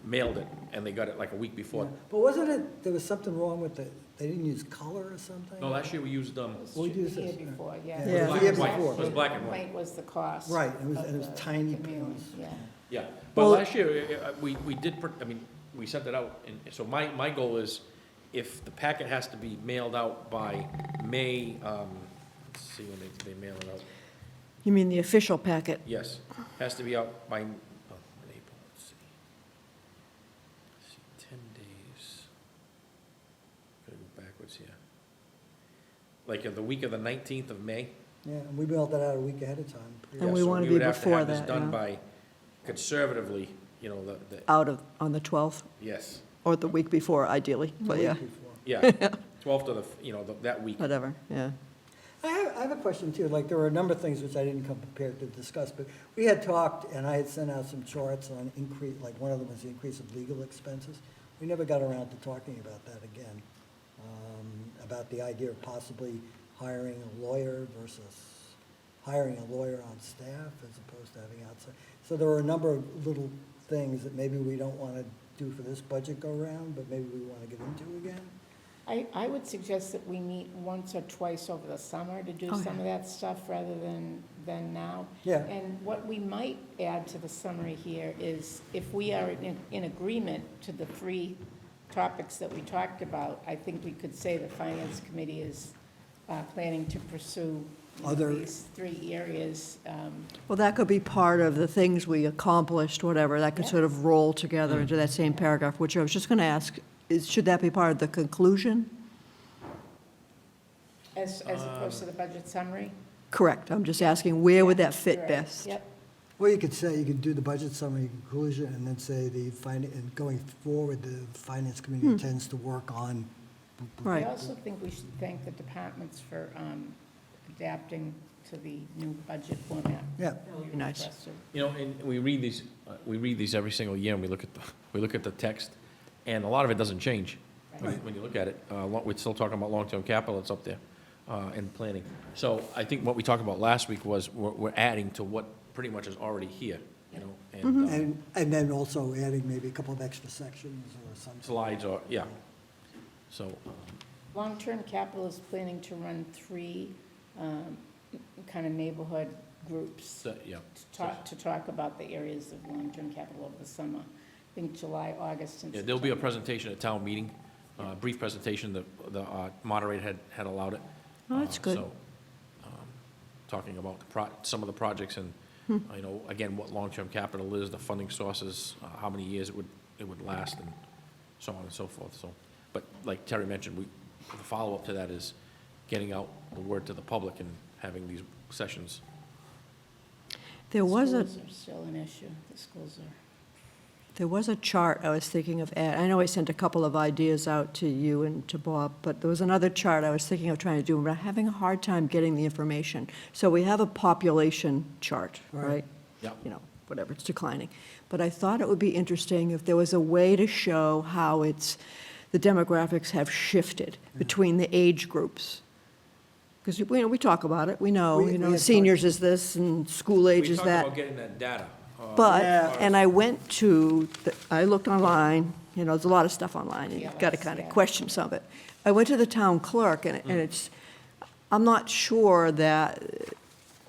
mailed it, and they got it like a week before. Yeah. But wasn't it, there was something wrong with they didn't use color or something? No, last year we used, It was We the used year this, before, Yeah. yeah. Yeah, black the year and white. before. It was black and white. Complaint was the cost. Right, it was of the tiny commuting, pills. Yeah. Yeah, but Well- last year, we did, we sent it out, and so my goal is, if the packet has to be mailed out by May, let's see when they mail it out. You mean the official packet? Yes, has to be out by, in April, let's see. Let's see, 10 days. Gotta go backwards here. Like the week of the 19th of May. Yeah, and we mailed that out a week ahead of time. And we so wanna be would have before have this that, done yeah. by, conservatively, the, On the 12th, yes, or the week before ideally, but The yeah, week before. yeah, 12th to that week. whatever, yeah. I have a question too, like there were a number of things which I didn't come prepared to discuss, but we had talked and I had sent out some charts on increase, like one of them was the increase of legal expenses. We never got around to talking about that again, about the idea of possibly hiring a lawyer versus hiring a lawyer on staff as opposed to having outside. So there were a number of little things that maybe we don't want to do for this budget go-round, but maybe we want to get into again. I would suggest that we meet once or twice over the summer to do Oh, some of that stuff rather than now. Yeah. And what we might add to the summary here is if we are in agreement to the three topics that we talked about, I think we could say the Finance Committee is planning to pursue Other- these three areas. Well, that could be part of the things we accomplished, whatever, that could Yeah. sort of roll together into that same paragraph, which I was just going to ask, should that be part of the conclusion? As opposed to the budget summary? Correct, I'm just asking, where would that fit Right. best? Yep. Well, you could say, you could do the budget summary conclusion and then say and going forward, the finance committee intends to work on. Right. I also think we should thank the departments for adapting to the new budget format. Yeah, Very nice. Impressive. And we read these every single year, and we look at the text, and a lot of it doesn't change. When you look at it, we're still talking about long-term capital, it's up there, and planning. So I think what we talked about last week was we're adding to what pretty much is already here, and and then also adding maybe a couple of extra sections or something. slides or, yeah. So, Long-term capital is planning to run three kind of neighborhood groups yeah. to talk about the areas of long-term capital over the summer. I think July, August, and Yeah, there'll be a September. presentation at town meeting, brief presentation, the moderator had allowed it. Oh, that's good. So, talking about some of the projects and, again, what long-term capital is, the funding sources, how many years it would last, and so on and so forth, so. But like Terry mentioned, the follow-up to that is getting out the word to the public and having these sessions. There was a, Schools are still an issue, the schools are. there was a chart I was thinking of, I know I sent a couple of ideas out to you and to Bob, but there was another chart I was thinking of trying to do, but I'm having a hard time getting the information. So we have a population chart, right? Yeah. Whatever, it's declining. But I thought it would be interesting if there was a way to show how the demographics have shifted between the age groups. Because, we talk about it, we know, We had talked- seniors is this and school age We is talked that. about getting that data. But, Yeah. and I went I looked online, there's a lot of stuff online, and you've got to kind of Yeah. question some of it. I went to the town clerk, and I'm not sure that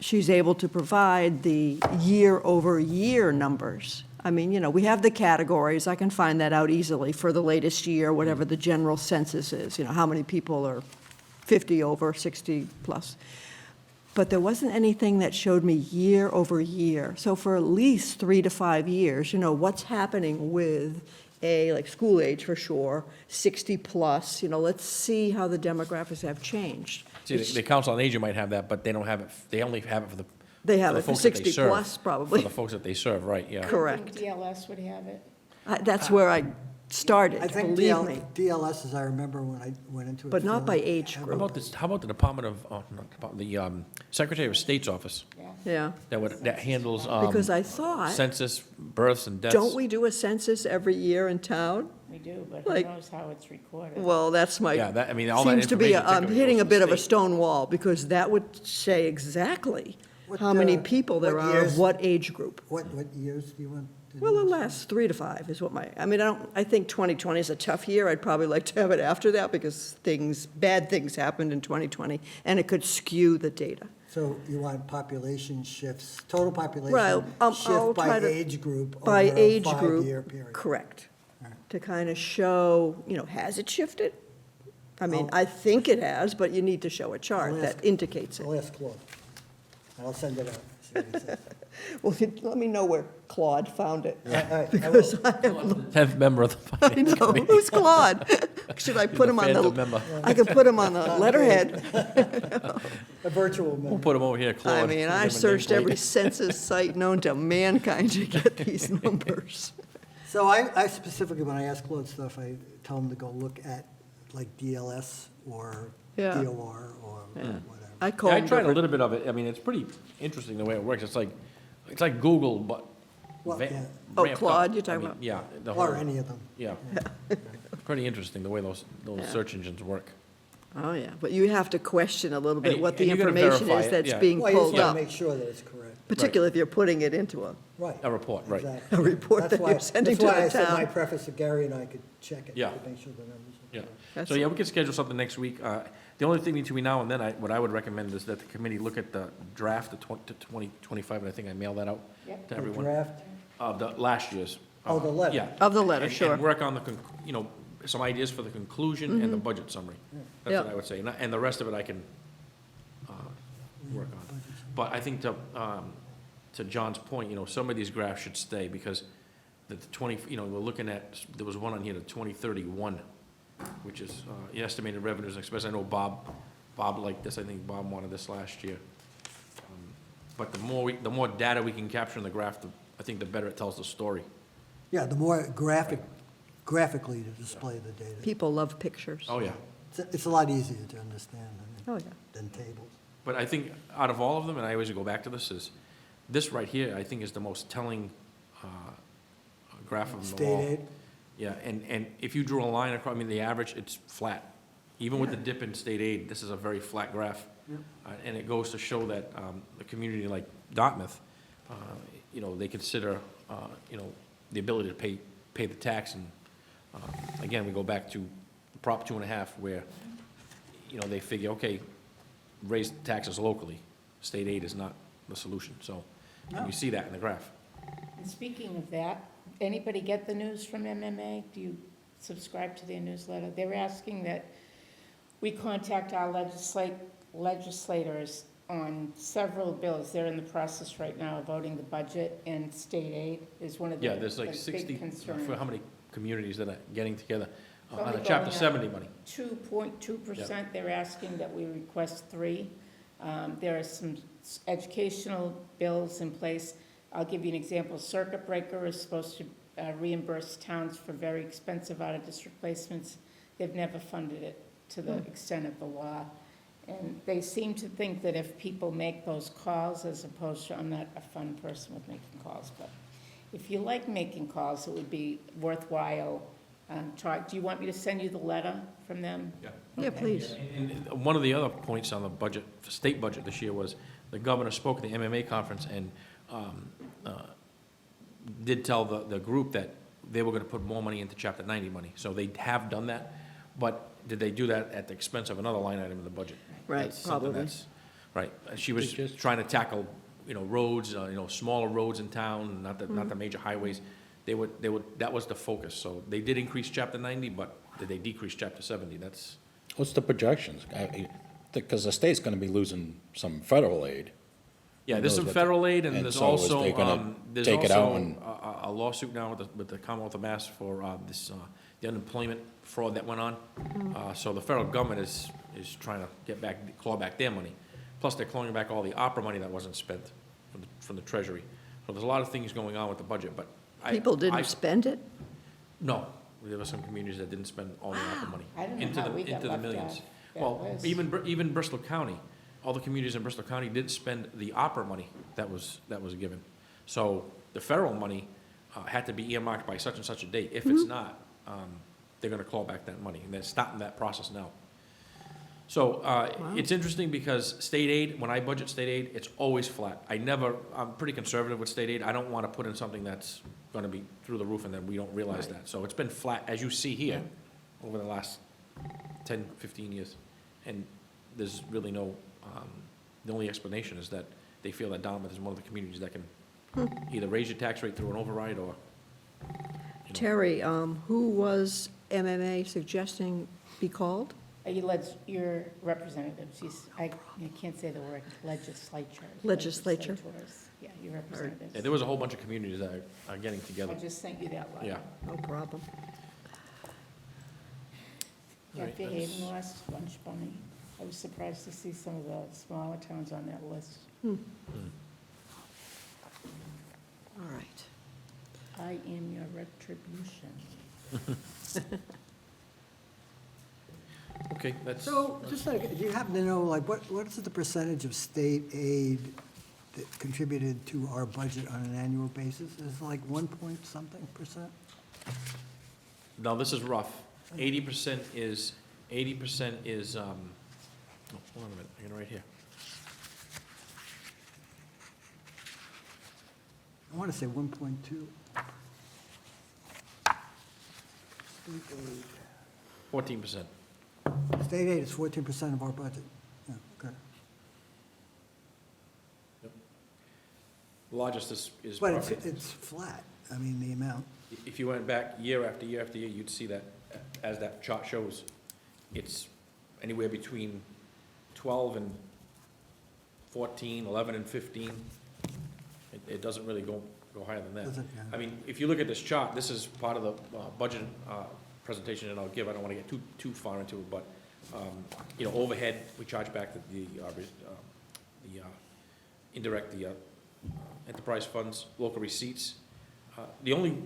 she's able to provide the year-over-year numbers. I mean, we have the categories, I can find that out easily for the latest year, whatever the general census is, how many people are 50 over, 60 plus. but there wasn't anything that showed me year over year. So for at least 3 to 5 years, what's happening with like school age for sure, 60 plus, let's see how the demographics have changed. See, the Council on Aging might have that, but they don't have it, they only have it for the. They have for the it for folks that they 60 serve. plus, probably. For the folks that they serve, right, yeah. Correct. I think DLS would have it. That's where I started, I think believe me. DLS, as I remember when I went into it. But not by age How group. about this, how about the Department of, not Department, the Secretary of State's office Yeah. Yeah, that handles because I thought, census, births and deaths? don't we do a census every year in town? We do, but who Like- knows how it's recorded? Well, that's my. Yeah, that, I mean, all that Seems to be, information I'm typically hitting goes a to bit the of a state. stone wall, because that would say exactly What, how many uh, people there what are years- of what age group. What years do you want? to Well, the do? last 3 to 5 is what I think 2020 is a tough year. I'd probably like to have it after that, because bad things happened in 2020, and it could skew the data. So you want population shifts, total Right, population I'll shift try by to- age group over By a age group. five-year period? Correct. All right. To kind of show, has it shifted? I mean, I'll- I think it has, but you need to show a chart I'll that ask- indicates it. I'll ask Claude. I'll send it out. See what he says. Well, let me know where Claude found it. All right, I will. Because I have 10th member of the I Finance know, Committee. who's Claude? Should I put him on Phantom the, member. I could put him on the letterhead. A virtual We'll member. put him over here, Claude. I mean, I searched every census site known to mankind to get these numbers. So I specifically, when I ask Claude stuff, I tell him to go look at like DLS or Yeah. DOR or whatever. I Yeah, call I them tried a different. little bit of it. I mean, it's pretty interesting the way it works. It's like Google, but Well, va- yeah. Oh, ramped up. Claude, you're I talking mean, about? Yeah. the Or whole- any of them. Yeah. Pretty interesting the way those Yeah. search engines work. Oh, yeah, but you have to question a little bit And what you the gotta information verify is it, that's yeah. being Well, you just pulled want up, to make sure that it's correct. particularly if you're putting it into a, Right. A report, right. Exactly. A report That's that why- you're sending to the That's why I said town. my preface, so Gary and I could check it. Yeah. To make sure the numbers are Yeah. correct. So, yeah, we can schedule something next week. The only thing between now and then, what I would recommend is that the committee look at the draft to 2025, and I think I mailed that out Yep. to The everyone. draft, Of the last year's. Oh, the letter. Yeah. of the letter, And sure. work on some ideas for the conclusion and the budget summary. That's what Yeah. I would say. And the rest of it I can work on. But I think to John's point, some of these graphs should stay, because the 20, we're looking at, there was one on here, the 2031, which is the estimated revenues and expenses. I know Bob liked this. I think Bob wanted this last year. But the more data we can capture in the graph, I think the better it tells the story. yeah, the more graphically to display the data. People love pictures. Oh, yeah. It's a lot easier to understand Oh, yeah. than tables. But I think out of all of them, and I always go back to this, is this right here, I think is the most telling graph of them all. State aid, Yeah, and if you drew a line across, I mean, the average, it's flat. Even with the dip in state aid, this is a very flat graph. And it goes to show that a community like Dartmouth, they consider, the ability to pay the tax. And again, we go back to Prop 2.5, where, they figure, okay, raise taxes locally. State aid is not the solution. So you see that in the graph. And speaking of that, anybody get the news from MMA? Do you subscribe to their newsletter? They're asking that we contact our legislators on several bills. They're in the process right now of voting the budget, and state aid is one of the Yeah, there's like big 60, concerns. for how many communities that are getting together on Only the Chapter going up 70 money. 2.2%, they're asking that we request 3. There are some educational bills in place. I'll give you an example. Circuit Breaker is supposed to reimburse towns for very expensive out-of-district placements. They've never funded it to the extent of the law. And they seem to think that if people make those calls, as opposed to, I'm not a fun person with making calls, but if you like making calls, it would be worthwhile. Do you want me to send you the letter from them? Yeah. Yeah, Okay. please. And one of the other points on the budget, state budget this year, was the governor spoke at the MMA conference and did tell the group that they were gonna put more money into Chapter 90 money. So they have done that, but did they do that at the expense of another line item in the budget? Right, That's something probably. that's- Right. She was They just- trying to tackle, roads, smaller roads in town, not the major highways. That was the focus. So they did increase Chapter 90, but did they decrease Chapter 70? That's, What's the projections? Because the state's gonna be losing some federal aid. Yeah, Who there's knows some what federal aid, and and there's so is also, they gonna there's take it out also and- a lawsuit now with the Commonwealth of Mass for this, the unemployment fraud that went on. So the federal government is trying to claw back their money. Plus, they're clawing back all the opera money that wasn't spent from the Treasury. So there's a lot of things going on with the budget, but People didn't spend it? No, there were some communities that didn't spend all the opera money. I don't know into how the we got into the left millions. out that Well, list. even Bristol County, all the communities in Bristol County didn't spend the opera money that was given. So the federal money had to be earmarked by such and such a date. If it's not, they're gonna claw back that money, and they're starting that process now. So, it's interesting because state aid, when I budget state aid, it's always flat. I'm pretty conservative with state aid. I don't wanna put in something that's gonna be through the roof and then we don't realize that. So it's been flat, as you see here, over the last 10, 15 years. And there's really no, the only explanation is that they feel that Dartmouth is one of the communities that can either raise your tax rate through an override or, Terry, who was MMA suggesting be called? Your representatives, I can't say the word legislature. Legislature. Legislators. Yeah, your representatives. yeah, there was a whole bunch of communities that are getting together. I just sent you that letter. Yeah. No problem. Yeah, Right, Fairhaven that's- lost Bunch Bunny. I was surprised to see some of the smaller towns on that list. All right. I am your retribution. Okay, that's. So, just like, do you happen to know, like, what is the percentage of state aid that contributed to our budget on an annual basis? Is it like 1 point something percent? No, this is rough. 80% is, oh, hold on a minute, I got it right here. I want to say 1.2. 14%. State aid is 14% of our budget. Yeah, okay. The largest is But property. it's flat, I mean, the amount. If you went back year after year after year, you'd see that, as that chart shows, it's anywhere between 12 and 14, 11 and 15. It doesn't really go higher than that. Doesn't, yeah. I mean, if you look at this chart, this is part of the budget presentation that I'll give. I don't want to get too far into it, but, you know, overhead, we charge back the indirect, enterprise funds, local receipts. The only,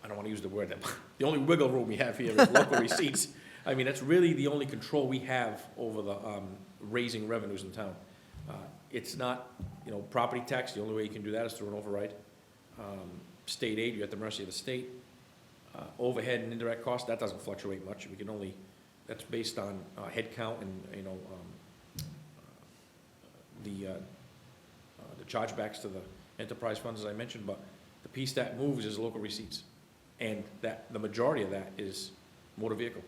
I don't want to use the word, the only wiggle room we have here is local receipts. I mean, that's really the only control we have over the raising revenues in town. It's not, you know, property tax, the only way you can do that is through an override. State aid, you're at the mercy of the state. Overhead and indirect costs, that doesn't fluctuate much. We can only, that's based on head count and, you know, the chargebacks to the enterprise funds, as I mentioned, but the piece that moves is local receipts. And that, the majority of that is motor vehicle.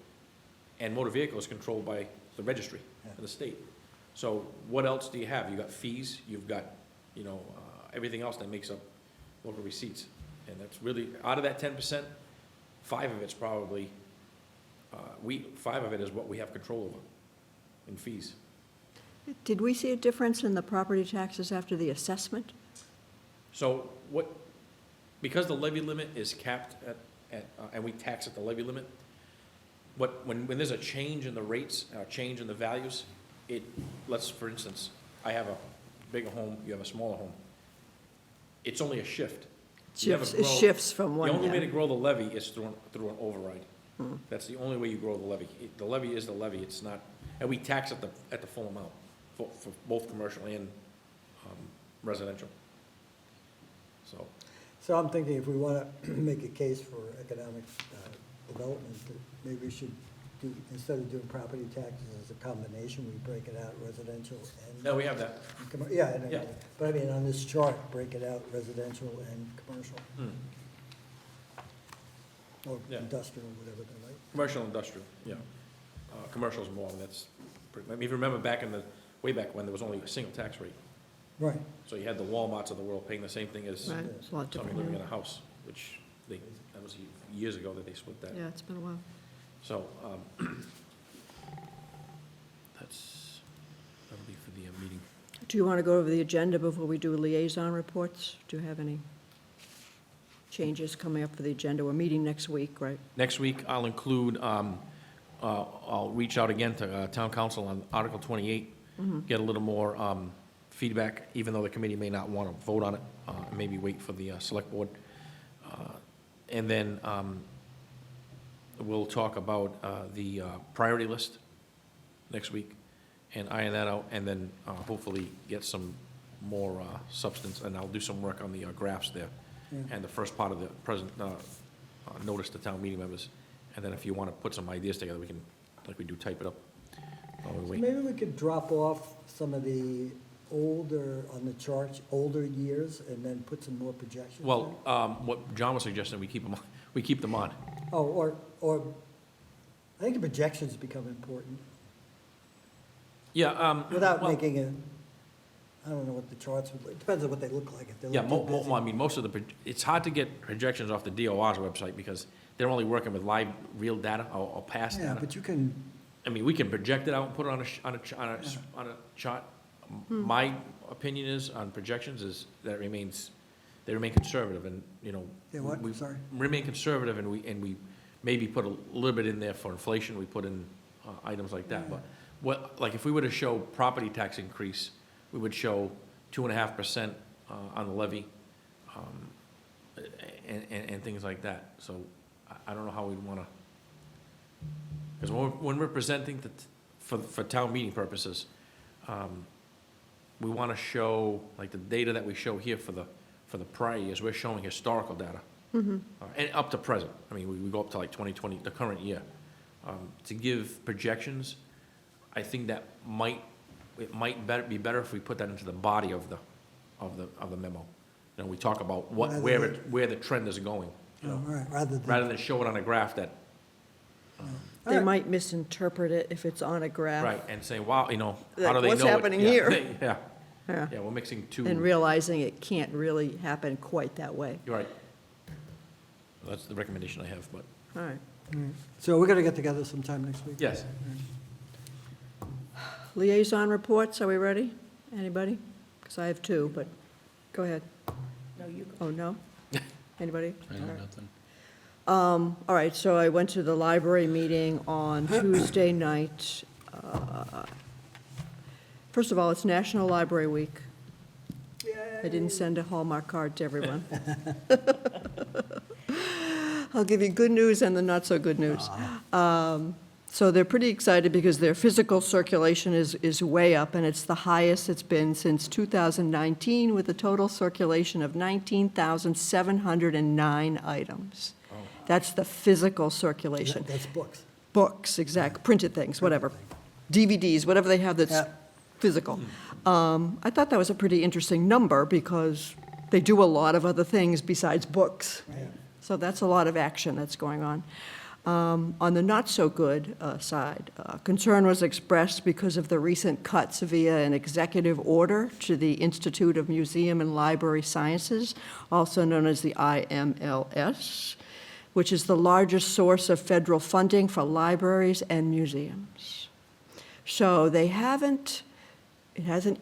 And motor vehicle is controlled by the registry of the state. So what else do you have? You've got fees, you've got, you know, everything else that makes up local receipts. And that's really, out of that 10%, 5 of it's probably, 5 of it is what we have control over in fees. Did we see a difference in the property taxes after the assessment? So what, because the levy limit is capped and we tax at the levy limit, when there's a change in the rates, change in the values, let's, for instance, I have a bigger home, you have a smaller home. It's only a shift. You never It grow- shifts from one. The only way to yeah. grow the levy is through an override. That's the only way you grow the levy. The levy is the levy, it's not, and we tax at the full amount for both commercial and residential. So I'm thinking if we want to make a case for economic development, that maybe we should do, instead of doing property taxes as a combination, we break it out residential and. No, we have that. Yeah, I know, Yeah. but I mean, on this chart, break it out residential and commercial, or Yeah. industrial, whatever they like. Commercial, industrial, yeah. Commercial's more, that's, I mean, if you remember way back when there was only a single tax rate. Right. So you had the Walmarts of the world paying the same thing as Right, it's a lot somebody different living in now. a house, which that was years ago that they split that. Yeah, it's been a while. So, that's, Do you want to go over the agenda before we do liaison reports? Do you have any changes coming up for the agenda? We're meeting next week, right? Next week, I'll include, I'll reach out again to Town Council on Article 28, get a little more feedback, even though the committee may not want to vote on it, maybe wait for the Select Board. And then we'll talk about the priority list next week and iron that out, and then hopefully get some more substance, and I'll do some work on the graphs there. Yeah. And the first part of the present, notice to town meeting members, and then if you want to put some ideas together, we can, like we do, type it up while we wait. Maybe we could drop off some of the older, on the charts, older years, and then put some more projections in. Well, what John was suggesting, we keep them on. Oh, or, I think the projections become important, Yeah. without well, making it, I don't know what the charts would look, depends on what they look like. If they Yeah, look too busy. I mean, most of the, it's hard to get projections off the DOR's website because they're only working with live, real data or past Yeah, data. but you can, I mean, we can project it out and put it on a chart. My opinion is, on projections, is that they remain conservative, and, you know. Yeah, what? we Sorry. Remain conservative, and we maybe put a little bit in there for inflation, we put in items like that. But what, like, if we were to show property tax increase, we would show 2.5% on the levy, and things like that. So I don't know how we'd want to, because when we're presenting for town meeting purposes, we want to show, like, the data that we show here for the prior years, we're showing historical data. And up to present. I mean, we go up to like 2020, the current year. To give projections, I think that it might be better if we put that into the body of the memo. You know, we talk about where the trend is going, you know, right, rather rather than show it on a graph that, They Alright. might misinterpret it if it's on a graph. right, and say, wow, you know, how Like, do they know it? what's happening Yeah, here? Yeah, Yeah. yeah, we're mixing two. And realizing it can't really happen quite that way. You're right. That's the recommendation I have, but, All right. So we're gonna get together sometime next week? yes. Liaison reports, are we ready? Anybody? Because I have two, but go ahead. No, you go. Oh, no? Anybody? I know nothing. All right, so I went to the library meeting on Tuesday night. First of all, it's National Library Week. I didn't send a Hallmark card to everyone. I'll give you good news and the not-so-good news. So they're pretty excited because their physical circulation is way up, and it's the highest it's been since 2019, with a total circulation of 19,709 items. That's the physical circulation. That's books. Books, exact, printed things, whatever. DVDs, whatever they have that's Yeah. physical. I thought that was a pretty interesting number because they do a lot of other things besides books. So that's a lot of action that's going on. On the not-so-good side, concern was expressed because of the recent cuts via an executive order to the Institute of Museum and Library Sciences, also known as the IMLS, which is the largest source of federal funding for libraries and museums. So it hasn't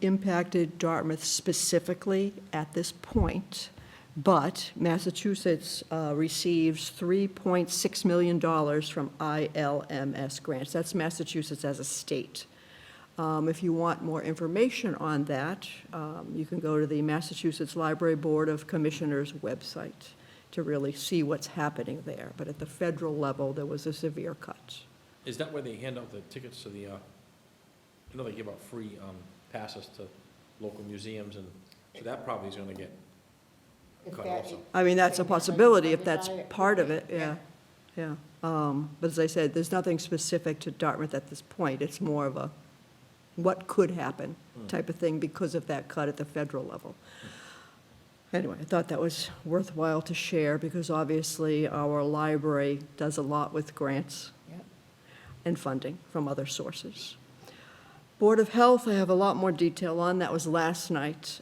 impacted Dartmouth specifically at this point, but Massachusetts receives $3.6 million from ILMS grants. That's Massachusetts as a state. If you want more information on that, you can go to the Massachusetts Library Board of Commissioners website to really see what's happening there. But at the federal level, there was a severe cut. Is that where they hand out the tickets to the, you know, they give out free passes to local museums, and so that probably is gonna get If cut that- also. I mean, that's a possibility if that's Desire- part of it, yeah, yeah. But as I said, there's nothing specific to Dartmouth at this point. It's more of a what could happen type of thing because of that cut at the federal level. Anyway, I thought that was worthwhile to share because obviously our library does a lot with grants Yep. and funding from other sources. Board of Health, I have a lot more detail on. That was last night.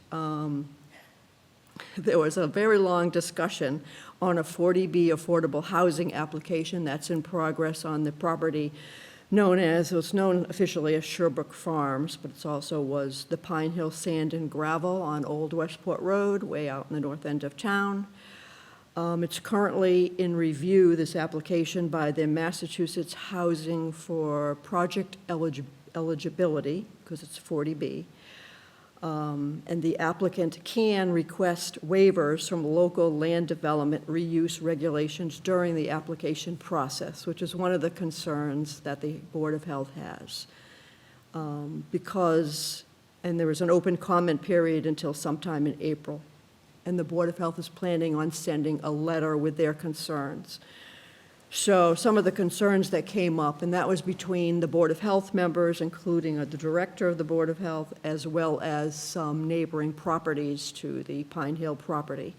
There was a very long discussion on a 40B affordable housing application that's in progress on the property it's known officially as Sherbrooke Farms, but it's also was the Pine Hill Sand and Gravel on Old Westport Road, way out in the north end of town. It's currently in review, this application, by the Massachusetts Housing for Project Eligibility, because it's 40B. And the applicant can request waivers from local land development reuse regulations during the application process, which is one of the concerns that the Board of Health has. Because, and there is an open comment period until sometime in April, and the Board of Health is planning on sending a letter with their concerns. So some of the concerns that came up, and that was between the Board of Health members, including the director of the Board of Health, as well as some neighboring properties to the Pine Hill property.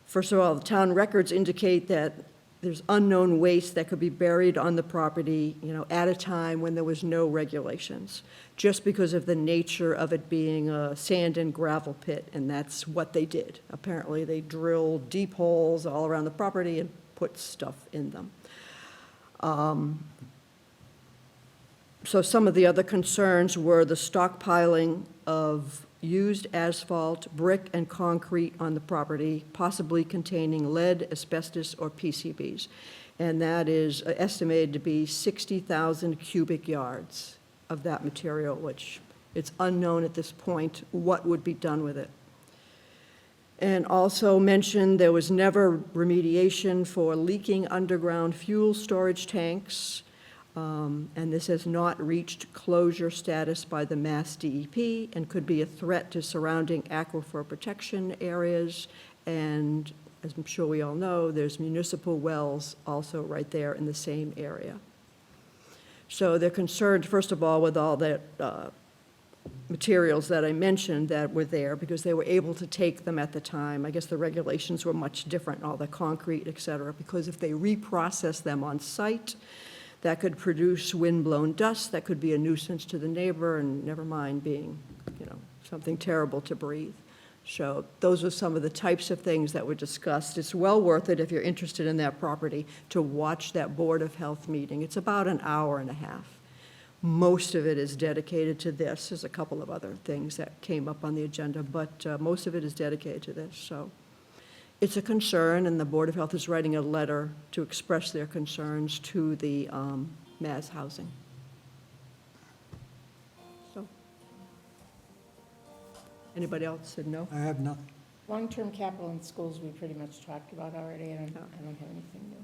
First of all, the town records indicate that there's unknown waste that could be buried on the property, at a time when there was no regulations, just because of the nature of it being a sand and gravel pit, and that's what they did. Apparently, they drilled deep holes all around the property and put stuff in them. So some of the other concerns were the stockpiling of used asphalt, brick, and concrete on the property, possibly containing lead, asbestos, or PCBs. And that is estimated to be 60,000 cubic yards of that material, which it's unknown at this point what would be done with it. And also mentioned there was never remediation for leaking underground fuel storage tanks, and this has not reached closure status by the Mass DEP and could be a threat to surrounding aquifer protection areas. And as I'm sure we all know, there's municipal wells also right there in the same area. So they're concerned, first of all, with all that materials that I mentioned that were there, because they were able to take them at the time. I guess the regulations were much different, all the concrete, et cetera, because if they reprocess them on site, that could produce wind-blown dust, that could be a nuisance to the neighbor, and never mind being, something terrible to breathe. So those are some of the types of things that were discussed. It's well worth it, if you're interested in that property, to watch that Board of Health meeting. It's about an hour and a half. Most of it is dedicated to this. There's a couple of other things that came up on the agenda, but most of it is dedicated to this. So it's a concern, and the Board of Health is writing a letter to express their concerns to the Mass Housing. So, anybody else said no? I have nothing. Long-term capital in schools, we pretty much talked about already. I don't have anything new.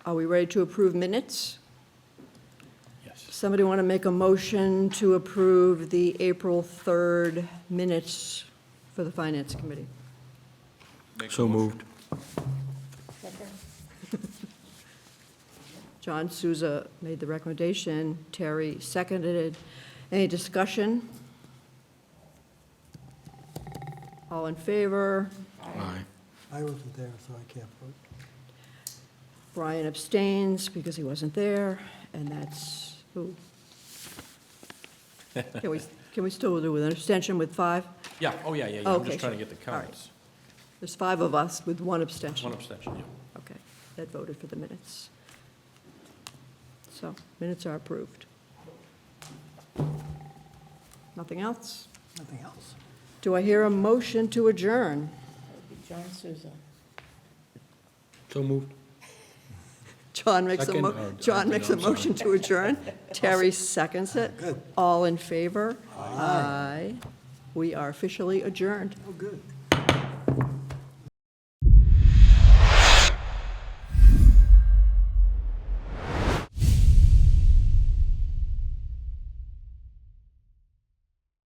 Are we ready to approve minutes? Yes. Somebody want to make a motion to approve the April 3rd minutes for the Finance Committee? So moved. Second? John Souza made the recommendation, Terry seconded it. Any discussion? All in favor? Aye. I wasn't there, so I can't vote. Brian abstains because he wasn't there, and that's who? Can we still do with an abstention with 5? Yeah, oh, yeah. I'm Okay, just trying to sure. get the All right. counts. There's 5 of us with 1 abstention. One abstention, yeah. Okay, that voted for the minutes. So, minutes are approved. Nothing else? Nothing else. Do I hear a motion to adjourn? That would be John Souza. So moved. John makes a, Second, John makes a I'm sorry. motion to adjourn. Terry seconds it. Good. All in favor? Aye. We are officially adjourned. Oh, good.